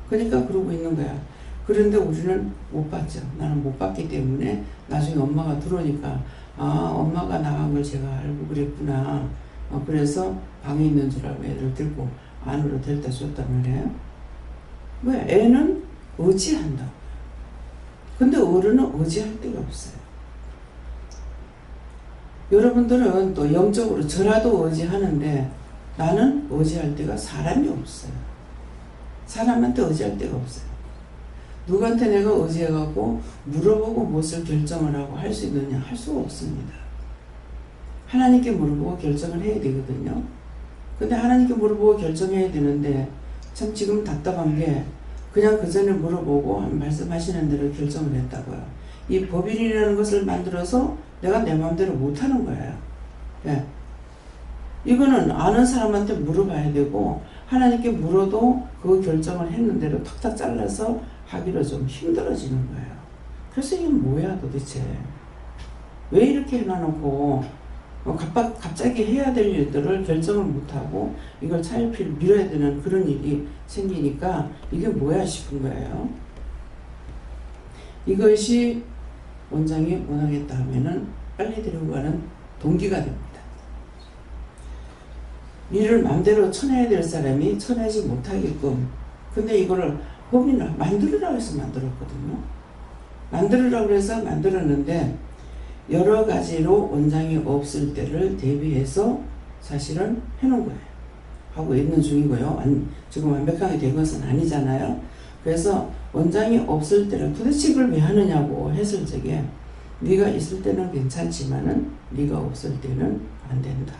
그러니까 그러고 있는 거야. 그런데 우리는 못 봤죠. 나는 못 봤기 때문에 나중에 엄마가 들어오니까 엄마가 나간 걸 제가 알고 그랬구나. 그래서 방에 있는 줄 알고 애를 들고 안으로 데려다 줬단 말이에요. 왜? 애는 의지한다. 근데 어른은 의지할 데가 없어요. 여러분들은 또 영적으로 저라도 의지하는데 나는 의지할 데가 사람이 없어요. 사람한테 의지할 데가 없어요. 누구한테 내가 의지해갖고 물어보고 무엇을 결정을 하고 할 수 있느냐? 할 수가 없습니다. 하나님께 물어보고 결정을 해야 되거든요. 근데 하나님께 물어보고 결정해야 되는데 참 지금 답답한 게 그냥 그 전에 물어보고 말씀하시는 대로 결정을 했다고요. 이 법인이라는 것을 만들어서 내가 내 마음대로 못하는 거예요. 예. 이거는 아는 사람한테 물어봐야 되고 하나님께 물어도 그 결정을 했는 대로 탁탁 잘라서 하기로 좀 힘들어지는 거예요. 그래서 이게 뭐야 도대체. 왜 이렇게 해놔놓고 갑자기 해야 될 일들을 결정을 못하고 이걸 차일피일 미뤄야 되는 그런 일이 생기니까 이게 뭐야 싶은 거예요. 이것이 원장이 원하겠다 하면은 빨리 데리고 가는 동기가 됩니다. 일을 마음대로 쳐내야 될 사람이 쳐내지 못하게끔. 근데 이거를 법인을 만들으라고 해서 만들었거든요. 만들으라고 해서 만들었는데 여러 가지로 원장이 없을 때를 대비해서 사실은 해놓은 거예요. 하고 있는 중이고요. 지금 완벽하게 된 것은 아니잖아요. 그래서 원장이 없을 때는 도대체 이걸 왜 하느냐고 했을 적에 네가 있을 때는 괜찮지만은 네가 없을 때는 안 된다.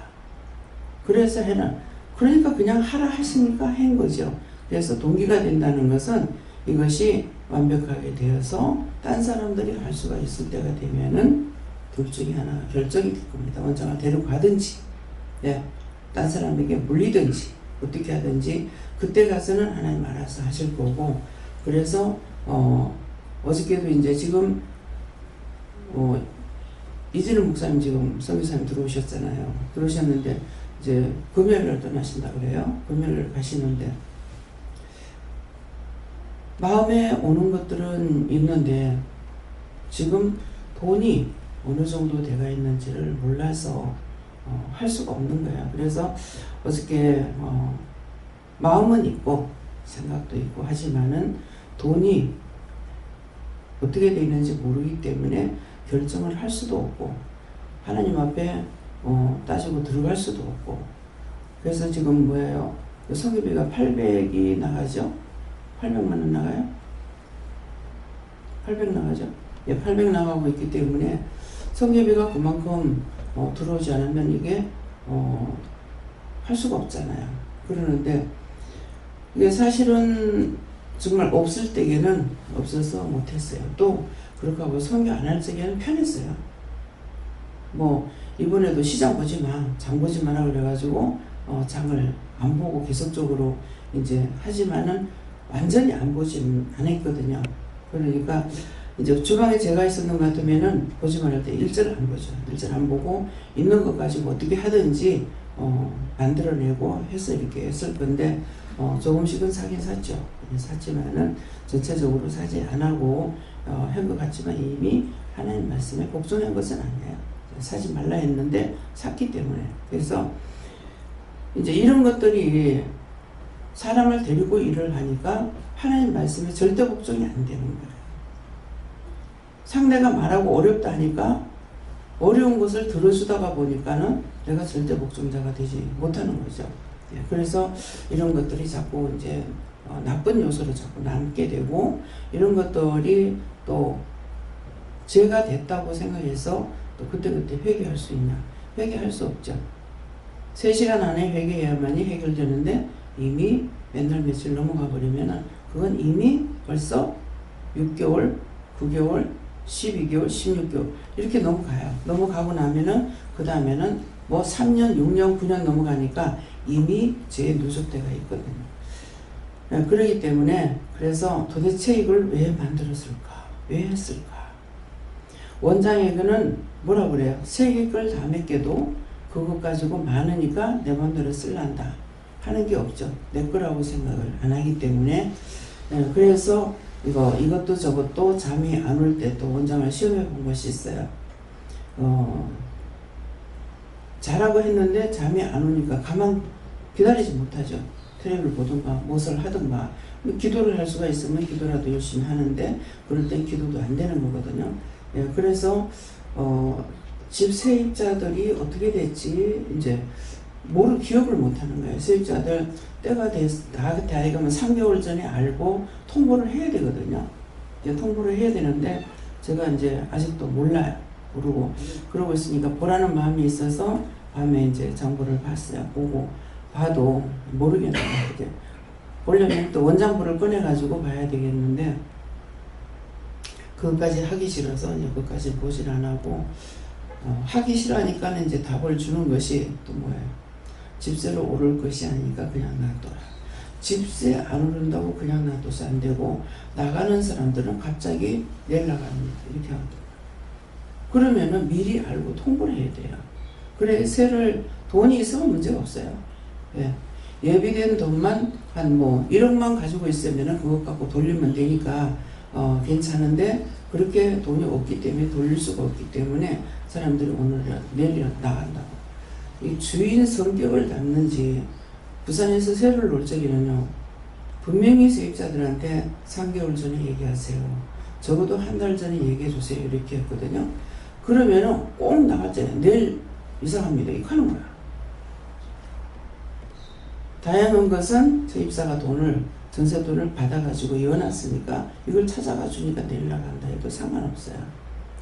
그래서 해라. 그러니까 그냥 하라 하시니까 한 거죠. 그래서 동기가 된다는 것은 이것이 완벽하게 되어서 딴 사람들이 할 수가 있을 때가 되면은 둘 중에 하나 결정이 될 겁니다. 원장을 데려가든지, 예, 딴 사람에게 물리든지, 어떻게 하든지, 그때 가서는 하나님 알아서 하실 거고, 그래서, 어저께도 이제 지금, 이진우 목사님 지금 선교사님 들어오셨잖아요. 들어오셨는데, 이제 금요일을 떠나신다 그래요. 금요일을 가시는데, 마음에 오는 것들은 있는데, 지금 돈이 어느 정도 돼가 있는지를 몰라서 할 수가 없는 거예요. 그래서 어저께 마음은 있고 생각도 있고 하지만은 돈이 어떻게 돼 있는지 모르기 때문에 결정을 할 수도 없고 하나님 앞에 따지고 들어갈 수도 없고 그래서 지금 뭐예요? 성교비가 800이 나가죠? 800만 원 나가요? 800 나가죠? 예, 800 나가고 있기 때문에 성교비가 그만큼 들어오지 않으면 이게 할 수가 없잖아요. 그러는데 이게 사실은 정말 없을 때에는 없어서 못했어요. 또 그렇게 하고 성교 안 할 적에는 편했어요. 뭐 이번에도 시장 보지 마, 장 보지 마라 그래가지고 장을 안 보고 계속적으로 이제 하지만은 완전히 안 보진 않았거든요. 그러니까 이제 주방에 제가 있었는 것 같으면은 보지 말할 때 일절 안 보죠. 일절 안 보고 있는 것 가지고 어떻게 하든지 만들어내고 해서 이렇게 했을 건데 조금씩은 사긴 샀죠. 샀지만은 전체적으로 사지 안 하고 한 것 같지만 이미 하나님 말씀에 복종한 것은 아니에요. 사지 말라 했는데 샀기 때문에. 그래서 이제 이런 것들이 사람을 데리고 일을 하니까 하나님 말씀에 절대 복종이 안 되는 거예요. 상대가 말하고 어렵다 하니까 어려운 것을 들어주다가 보니까는 내가 절대 복종자가 되지 못하는 거죠. 예, 그래서 이런 것들이 자꾸 이제 나쁜 요소로 자꾸 남게 되고 이런 것들이 또 죄가 됐다고 생각해서 또 그때그때 회개할 수 있냐? 회개할 수 없죠. 3시간 안에 회개해야만이 해결되는데 이미 맨날 며칠 넘어가 버리면은 그건 이미 벌써 6개월, 9개월, 12개월, 16개월 이렇게 넘어가요. 넘어가고 나면은 그 다음에는 뭐 3년, 6년, 9년 넘어가니까 이미 죄에 누적되어 있거든요. 그렇기 때문에 그래서 도대체 이걸 왜 만들었을까? 왜 했을까? 원장에게는 뭐라 그래요? 세계걸 다 맡겨도 그것 가지고 많으니까 내 마음대로 쓸란다 하는 게 없죠. 내 거라고 생각을 안 하기 때문에 그래서 이것도 저것도 잠이 안 올 때 또 원장을 시험해 본 것이 있어요. 자라고 했는데 잠이 안 오니까 가만 기다리지 못하죠. 테레비를 보든가 무엇을 하든가 기도를 할 수가 있으면 기도라도 열심히 하는데 그럴 땐 기도도 안 되는 거거든요. 예, 그래서 집 세입자들이 어떻게 됐지 이제 기억을 못하는 거예요. 세입자들 때가 다 가면 3개월 전에 알고 통보를 해야 되거든요. 이제 통보를 해야 되는데 제가 이제 아직도 몰라요. 모르고 그러고 있으니까 보라는 마음이 있어서 밤에 이제 정보를 봤어요. 보고 봐도 모르겠네요. 보려면 또 원장부를 꺼내가지고 봐야 되겠는데 그것까지 하기 싫어서 이제 그것까지 보질 안 하고 하기 싫어하니까는 이제 답을 주는 것이 또 뭐예요? 집세로 오를 것이 아니니까 그냥 놔둬라. 집세 안 오른다고 그냥 놔둬서 안 되고 나가는 사람들은 갑자기 내일 나갑니다. 이렇게 하더라고요. 그러면은 미리 알고 통보를 해야 돼요. 그래 세를 돈이 있으면 문제가 없어요. 예. 예비된 돈만 한 뭐 1억만 가지고 있으면은 그것 갖고 돌리면 되니까 괜찮은데 그렇게 돈이 없기 때문에 돌릴 수가 없기 때문에 사람들이 오늘이라 내일 나간다고. 이 주인 성격을 닮는지 부산에서 세를 놓을 적에는요 분명히 세입자들한테 3개월 전에 얘기하세요. 적어도 한 달 전에 얘기해 주세요. 이렇게 했거든요. 그러면은 꼭 나갔잖아요. 내일 이사합니다. 이렇게 하는 거야. 다양한 것은 세입자가 전세돈을 받아가지고 이어놨으니까 이걸 찾아가 주니까 내일 나간다 해도 상관없어요.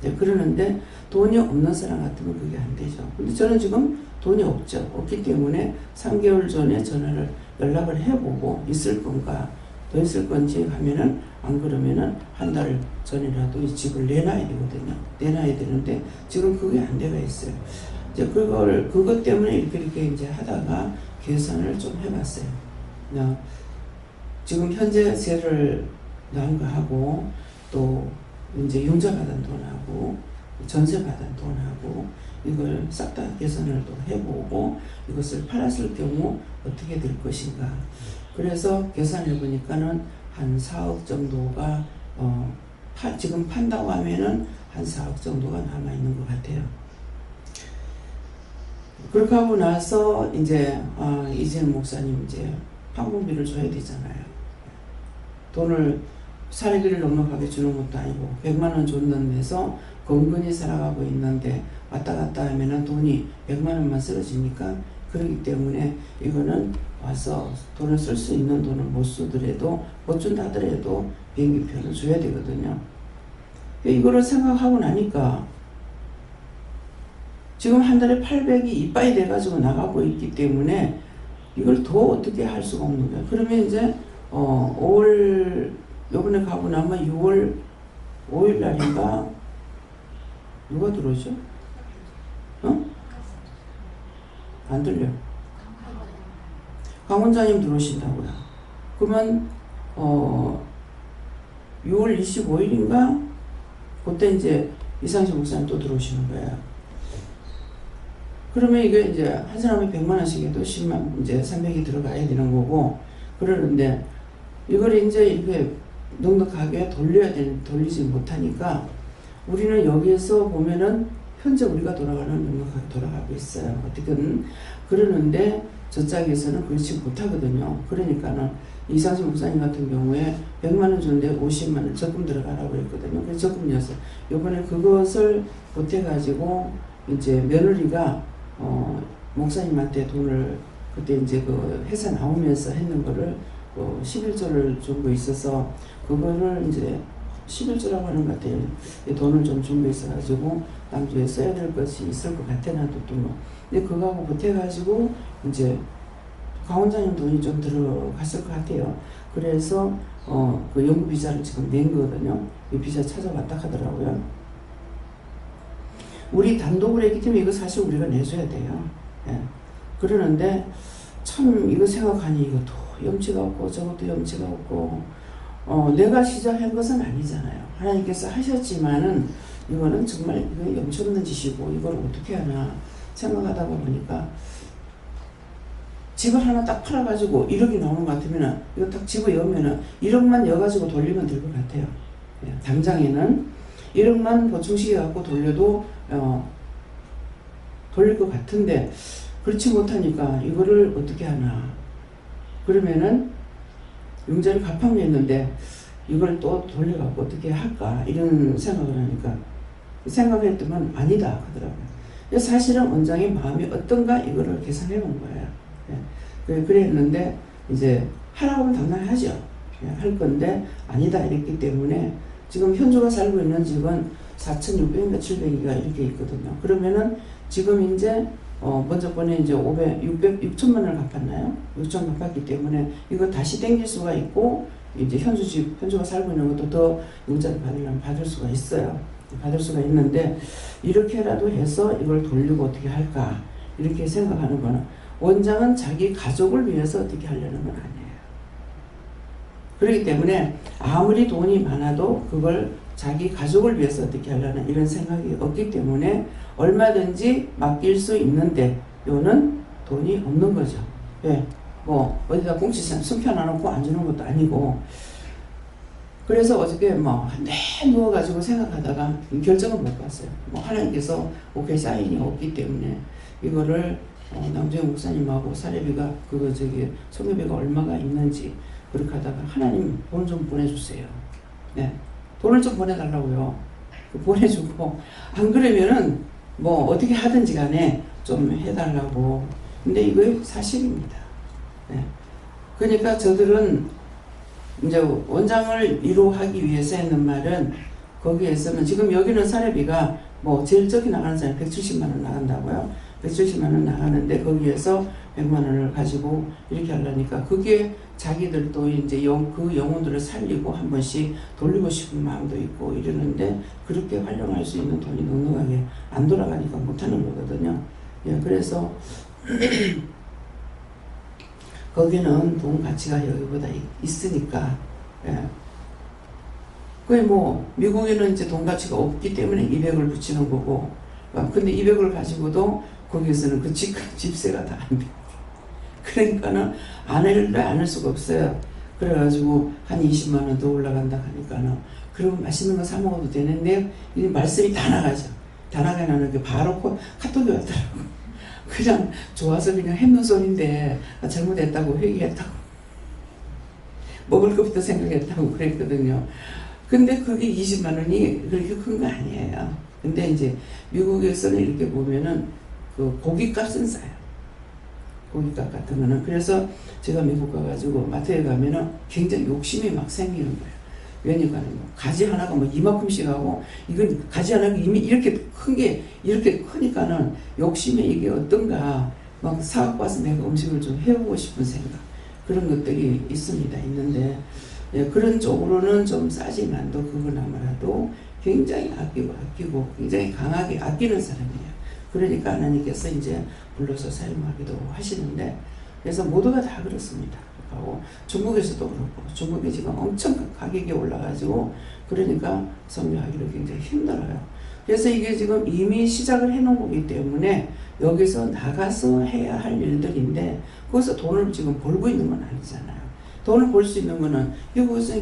네, 그러는데 돈이 없는 사람 같으면 그게 안 되죠. 근데 저는 지금 돈이 없죠. 없기 때문에 3개월 전에 연락을 해보고 있을 건가 더 있을 건지 하면은 안 그러면은 한 달 전이라도 이 집을 내놔야 되거든요. 내놔야 되는데 지금 그게 안 돼가 있어요. 이제 그것 때문에 이렇게 이제 하다가 계산을 좀 해봤어요. 지금 현재 세를 난 거하고 또 이제 융자 받은 돈하고 전세 받은 돈하고 이걸 싹 다 계산을 또 해보고 이것을 팔았을 경우 어떻게 될 것인가. 그래서 계산해 보니까는 한 4억 정도가 지금 판다고 하면은 한 4억 정도가 남아 있는 것 같아요. 그렇게 하고 나서 이제 이재는 목사님 이제 판공비를 줘야 되잖아요. 돈을 살기를 넉넉하게 주는 것도 아니고 100만 원 줬는 데서 건건히 살아가고 있는데 왔다 갔다 하면은 돈이 100만 원만 쓰러지니까 그렇기 때문에 이거는 와서 돈을 쓸 수 있는 돈을 못 쓰더라도 못 준다 하더라도 비행기표를 줘야 되거든요. 이거를 생각하고 나니까 지금 한 달에 800이 이빠이 돼가지고 나가고 있기 때문에 이걸 더 어떻게 할 수가 없는 거예요. 그러면 이제 5월 요번에 가고 나면 6월 5일 날인가 누가 들어오죠? 안 들려. 강 원장님 들어오신다고요. 그러면 6월 25일인가 그때 이제 이상식 목사님 또 들어오시는 거예요. 그러면 이게 이제 한 사람이 100만 원씩 해도 10만 이제 300이 들어가야 되는 거고 그러는데 이걸 이제 이렇게 넉넉하게 돌리지 못하니까 우리는 여기에서 보면은 현재 우리가 넉넉하게 돌아가고 있어요. 어떻게든 그러는데 저짝에서는 그렇지 못하거든요. 그러니까는 이상식 목사님 같은 경우에 100만 원 줬는데 50만 원 적금 들어가라고 했거든요. 그래서 적금이었어요. 이번에 그것을 보태가지고 이제 며느리가 목사님한테 돈을 그때 이제 그 회사 나오면서 했는 거를 11조를 준거 있어서 그거를 이제 11조라고 하는 것 같아요. 돈을 좀 준비해 있어가지고 남주에 써야 될 것이 있을 것 같아 나도 또 뭐. 근데 그거하고 보태가지고 이제 강 원장님 돈이 좀 들어갔을 것 같아요. 그래서 그 연구 비자를 지금 낸 거거든요. 이 비자 찾아왔다 하더라고요. 우리 단독으로 했기 때문에 이거 사실 우리가 내줘야 돼요. 예. 그러는데 참 이거 생각하니 이것도 염치가 없고 저것도 염치가 없고 내가 시작한 것은 아니잖아요. 하나님께서 하셨지만은 이거는 정말 이거 염치 없는 짓이고 이걸 어떻게 하나 생각하다 보니까 집을 하나 딱 팔아가지고 1억이 나오는 것 같으면 이거 딱 집을 여면은 1억만 여가지고 돌리면 될 것 같아요. 예. 당장에는 1억만 보충시켜 갖고 돌려도 돌릴 것 같은데 그렇지 못하니까 이거를 어떻게 하나. 그러면은 융자를 갚으면 했는데 이걸 또 돌려갖고 어떻게 할까 이런 생각을 하니까 생각했더만 아니다 하더라고요. 사실은 원장의 마음이 어떤가 이거를 계산해 본 거예요. 그랬는데 이제 하라고 하면 당연히 하죠. 할 건데 아니다 이랬기 때문에 지금 현주가 살고 있는 집은 4,600인가 700이가 이렇게 있거든요. 그러면은 지금 이제 번에 이제 6천만 원을 갚았나요? 6천 갚았기 때문에 이거 다시 땡길 수가 있고, 이제 현주가 살고 있는 것도 더 융자를 받으려면 받을 수가 있어요. 받을 수가 있는데, 이렇게라도 해서 이걸 돌리고 어떻게 할까? 이렇게 생각하는 거는, 원장은 자기 가족을 위해서 어떻게 하려는 건 아니에요. 그렇기 때문에 아무리 돈이 많아도 그걸 자기 가족을 위해서 어떻게 하려는 이런 생각이 없기 때문에 얼마든지 맡길 수 있는데, 요는 돈이 없는 거죠. 왜? 뭐 어디다 공치상 숨겨놔놓고 안 주는 것도 아니고. 그래서 어저께 내 누워가지고 생각하다가 결정을 못 봤어요. 하나님께서 오케이 사인이 없기 때문에 이거를 남주영 목사님하고 사례비가 소개비가 얼마가 있는지 그렇게 하다가, 하나님 돈 좀 보내주세요. 네, 돈을 좀 보내달라고요. 보내주고, 안 그러면은 어떻게 하든지 간에 좀 해달라고. 근데 이거 사실입니다. 네. 그러니까 저들은 이제 원장을 위로하기 위해서 했는 말은, 거기에서는 지금 여기는 사례비가 제일 적게 나가는 사람이 170만 원 나간다고요. 170만 원 나가는데 거기에서 100만 원을 가지고 이렇게 하려니까, 그게 자기들도 이제 그 영혼들을 살리고 한 번씩 돌리고 싶은 마음도 있고 이러는데, 그렇게 활용할 수 있는 돈이 넉넉하게 안 돌아가니까 못하는 거거든요. 예, 그래서 거기는 돈 가치가 여기보다 있으니까. 예. 그게 미국에는 이제 돈 가치가 없기 때문에 200을 붙이는 거고, 근데 200을 가지고도 거기에서는 그 집세가 다 안 돼. 그러니까는 안 할 수가 없어요. 그래가지고 한 20만 원 더 올라간다 하니까는, 그러면 맛있는 거 사 먹어도 되는데, 이 말씀이 다 나가죠. 다 나가는 게 바로 카톡이 왔더라고. 그냥 좋아서 그냥 했는 소리인데, 잘못했다고 회개했다고, 먹을 것부터 생각했다고 그랬거든요. 근데 그게 20만 원이 그렇게 큰 거 아니에요. 근데 이제 미국에서는 이렇게 보면은 그 고깃값은 싸요. 고깃값 같은 거는. 그래서 제가 미국 가가지고 마트에 가면은 굉장히 욕심이 막 생기는 거예요. 왜냐면 가지 하나가 이만큼씩 하고, 이건 가지 하나가 이미 이렇게 큰 게 이렇게 크니까는 욕심에 이게 어떤가, 사갖고 와서 내가 음식을 좀 해보고 싶은 생각, 그런 것들이 있는데, 예, 그런 쪽으로는 좀 싸지만도 그거나마라도 굉장히 아끼고 굉장히 강하게 아끼는 사람이에요. 그러니까 하나님께서 이제 불러서 사용하기도 하시는데, 그래서 모두가 다 그렇습니다. 하고 중국에서도 그렇고, 중국이 지금 엄청 가격이 올라가지고 그러니까 선교하기를 굉장히 힘들어요. 그래서 이게 지금 이미 시작을 해놓은 거기 때문에 여기서 나가서 해야 할 일들인데, 거기서 돈을 지금 벌고 있는 건 아니잖아요. 돈을 벌 수 있는 거는, 여기서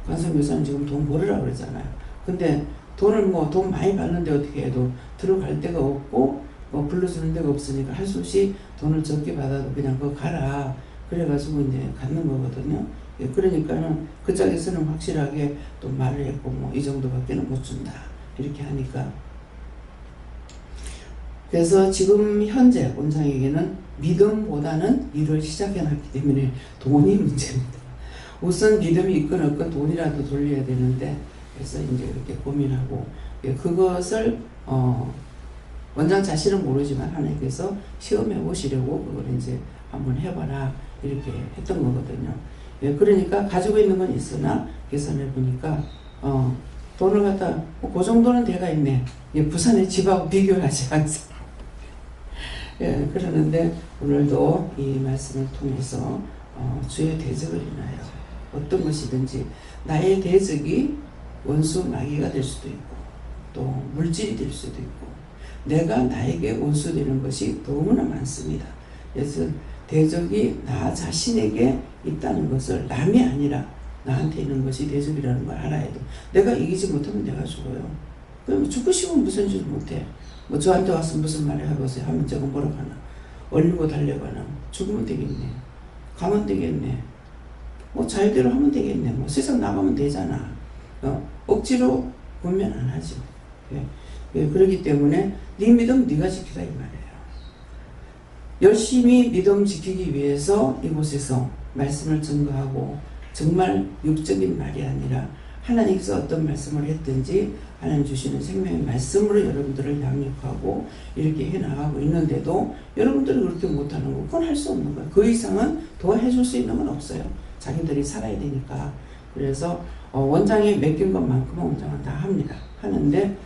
관성교사는 지금 돈 벌으라고 그러잖아요. 근데 돈을 돈 많이 받는데 어떻게 해도 들어갈 데가 없고, 불러주는 데가 없으니까 할 수 없이 돈을 적게 받아도 그냥 그거 가라. 그래가지고 이제 갖는 거거든요. 예, 그러니까는 그 짝에서는 확실하게 또 말을 했고, 이 정도밖에는 못 준다. 이렇게 하니까. 그래서 지금 현재 원장에게는 믿음보다는 일을 시작해놨기 때문에 돈이 문제입니다. 우선 믿음이 있건 없건 돈이라도 돌려야 되는데, 그래서 이제 이렇게 고민하고, 예, 그것을 원장 자신은 모르지만 하나님께서 시험해 보시려고 그걸 이제 한번 해봐라 이렇게 했던 거거든요. 예, 그러니까 가지고 있는 건 있으나 계산해 보니까 돈을 갖다 그 정도는 돼가 있네. 예, 부산의 집하고 비교하지 항상. 예, 그러는데 오늘도 이 말씀을 통해서 주의 대적을 인하여 어떤 것이든지, 나의 대적이 원수 마귀가 될 수도 있고 또 물질이 될 수도 있고, 내가 나에게 원수 되는 것이 너무나 많습니다. 그래서 대적이 나 자신에게 있다는 것을, 남이 아니라 나한테 있는 것이 대적이라는 걸 알아야 돼. 내가 이기지 못하면 내가 죽어요. 그럼 죽고 싶으면 무슨 짓을 못해. 저한테 와서 무슨 말을 해보세요 하면 제가 뭐라고 하나, 얼리고 달려가나, 죽으면 되겠네, 가면 되겠네, 자유대로 하면 되겠네, 세상 나가면 되잖아. 억지로 보면 안 하죠. 예, 그렇기 때문에 네 믿음 네가 지키라 이 말이에요. 열심히 믿음 지키기 위해서 이곳에서 말씀을 증거하고, 정말 육적인 말이 아니라 하나님께서 어떤 말씀을 했든지 하나님 주시는 생명의 말씀으로 여러분들을 양육하고 이렇게 해나가고 있는데도 여러분들이 그렇게 못하는 거 그건 할 수 없는 거예요. 그 이상은 더 해줄 수 있는 건 없어요. 자기들이 살아야 되니까. 그래서 원장이 맡긴 것만큼은 원장은 다 합니다. 하는데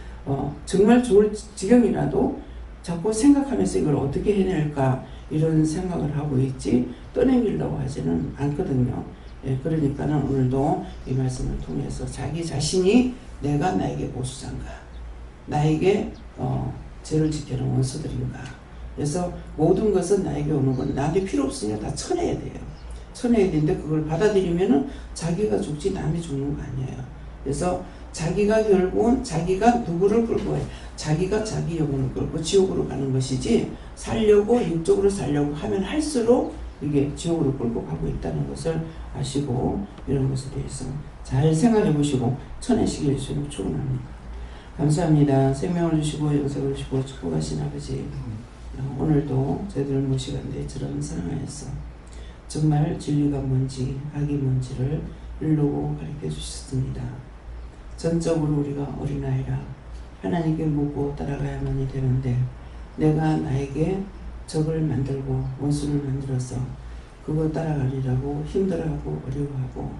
정말 좋을 지경이라도 자꾸 생각하면서 이걸 어떻게 해낼까 이런 생각을 하고 있지 떠넘기려고 하지는 않거든요. 예, 그러니까는 오늘도 이 말씀을 통해서 자기 자신이 내가 나에게 보수자인가, 나에게 죄를 지켜는 원수들인가. 그래서 모든 것은 나에게 오는 건 나한테 필요 없으니까 다 쳐내야 돼요. 쳐내야 되는데 그걸 받아들이면은 자기가 죽지 남이 죽는 거 아니에요. 그래서 자기가 결국은 자기가 누구를 끌고 해. 자기가 자기 영혼을 끌고 지옥으로 가는 것이지 살려고 육적으로 살려고 하면 할수록 이게 지옥으로 끌고 가고 있다는 것을 아시고 이런 것에 대해서 잘 생각해 보시고 쳐내시길 주님 축원합니다. 감사합니다. 생명을 주시고 영생을 주시고 축복하신 아버지, 오늘도 저희들을 모시건대 저런 사랑하여서 정말 진리가 뭔지 악이 뭔지를 일러고 가르쳐 주셨습니다. 전적으로 우리가 어린아이라 하나님께 묻고 따라가야만이 되는데 내가 나에게 적을 만들고 원수를 만들어서 그거 따라가리라고 힘들어하고 어려워하고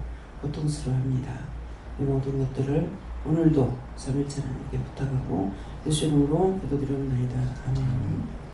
고통스러워합니다. 이 모든 것들을 오늘도 삼일째 하나님께 부탁하고 예수 이름으로 기도드리옵나이다. 아멘.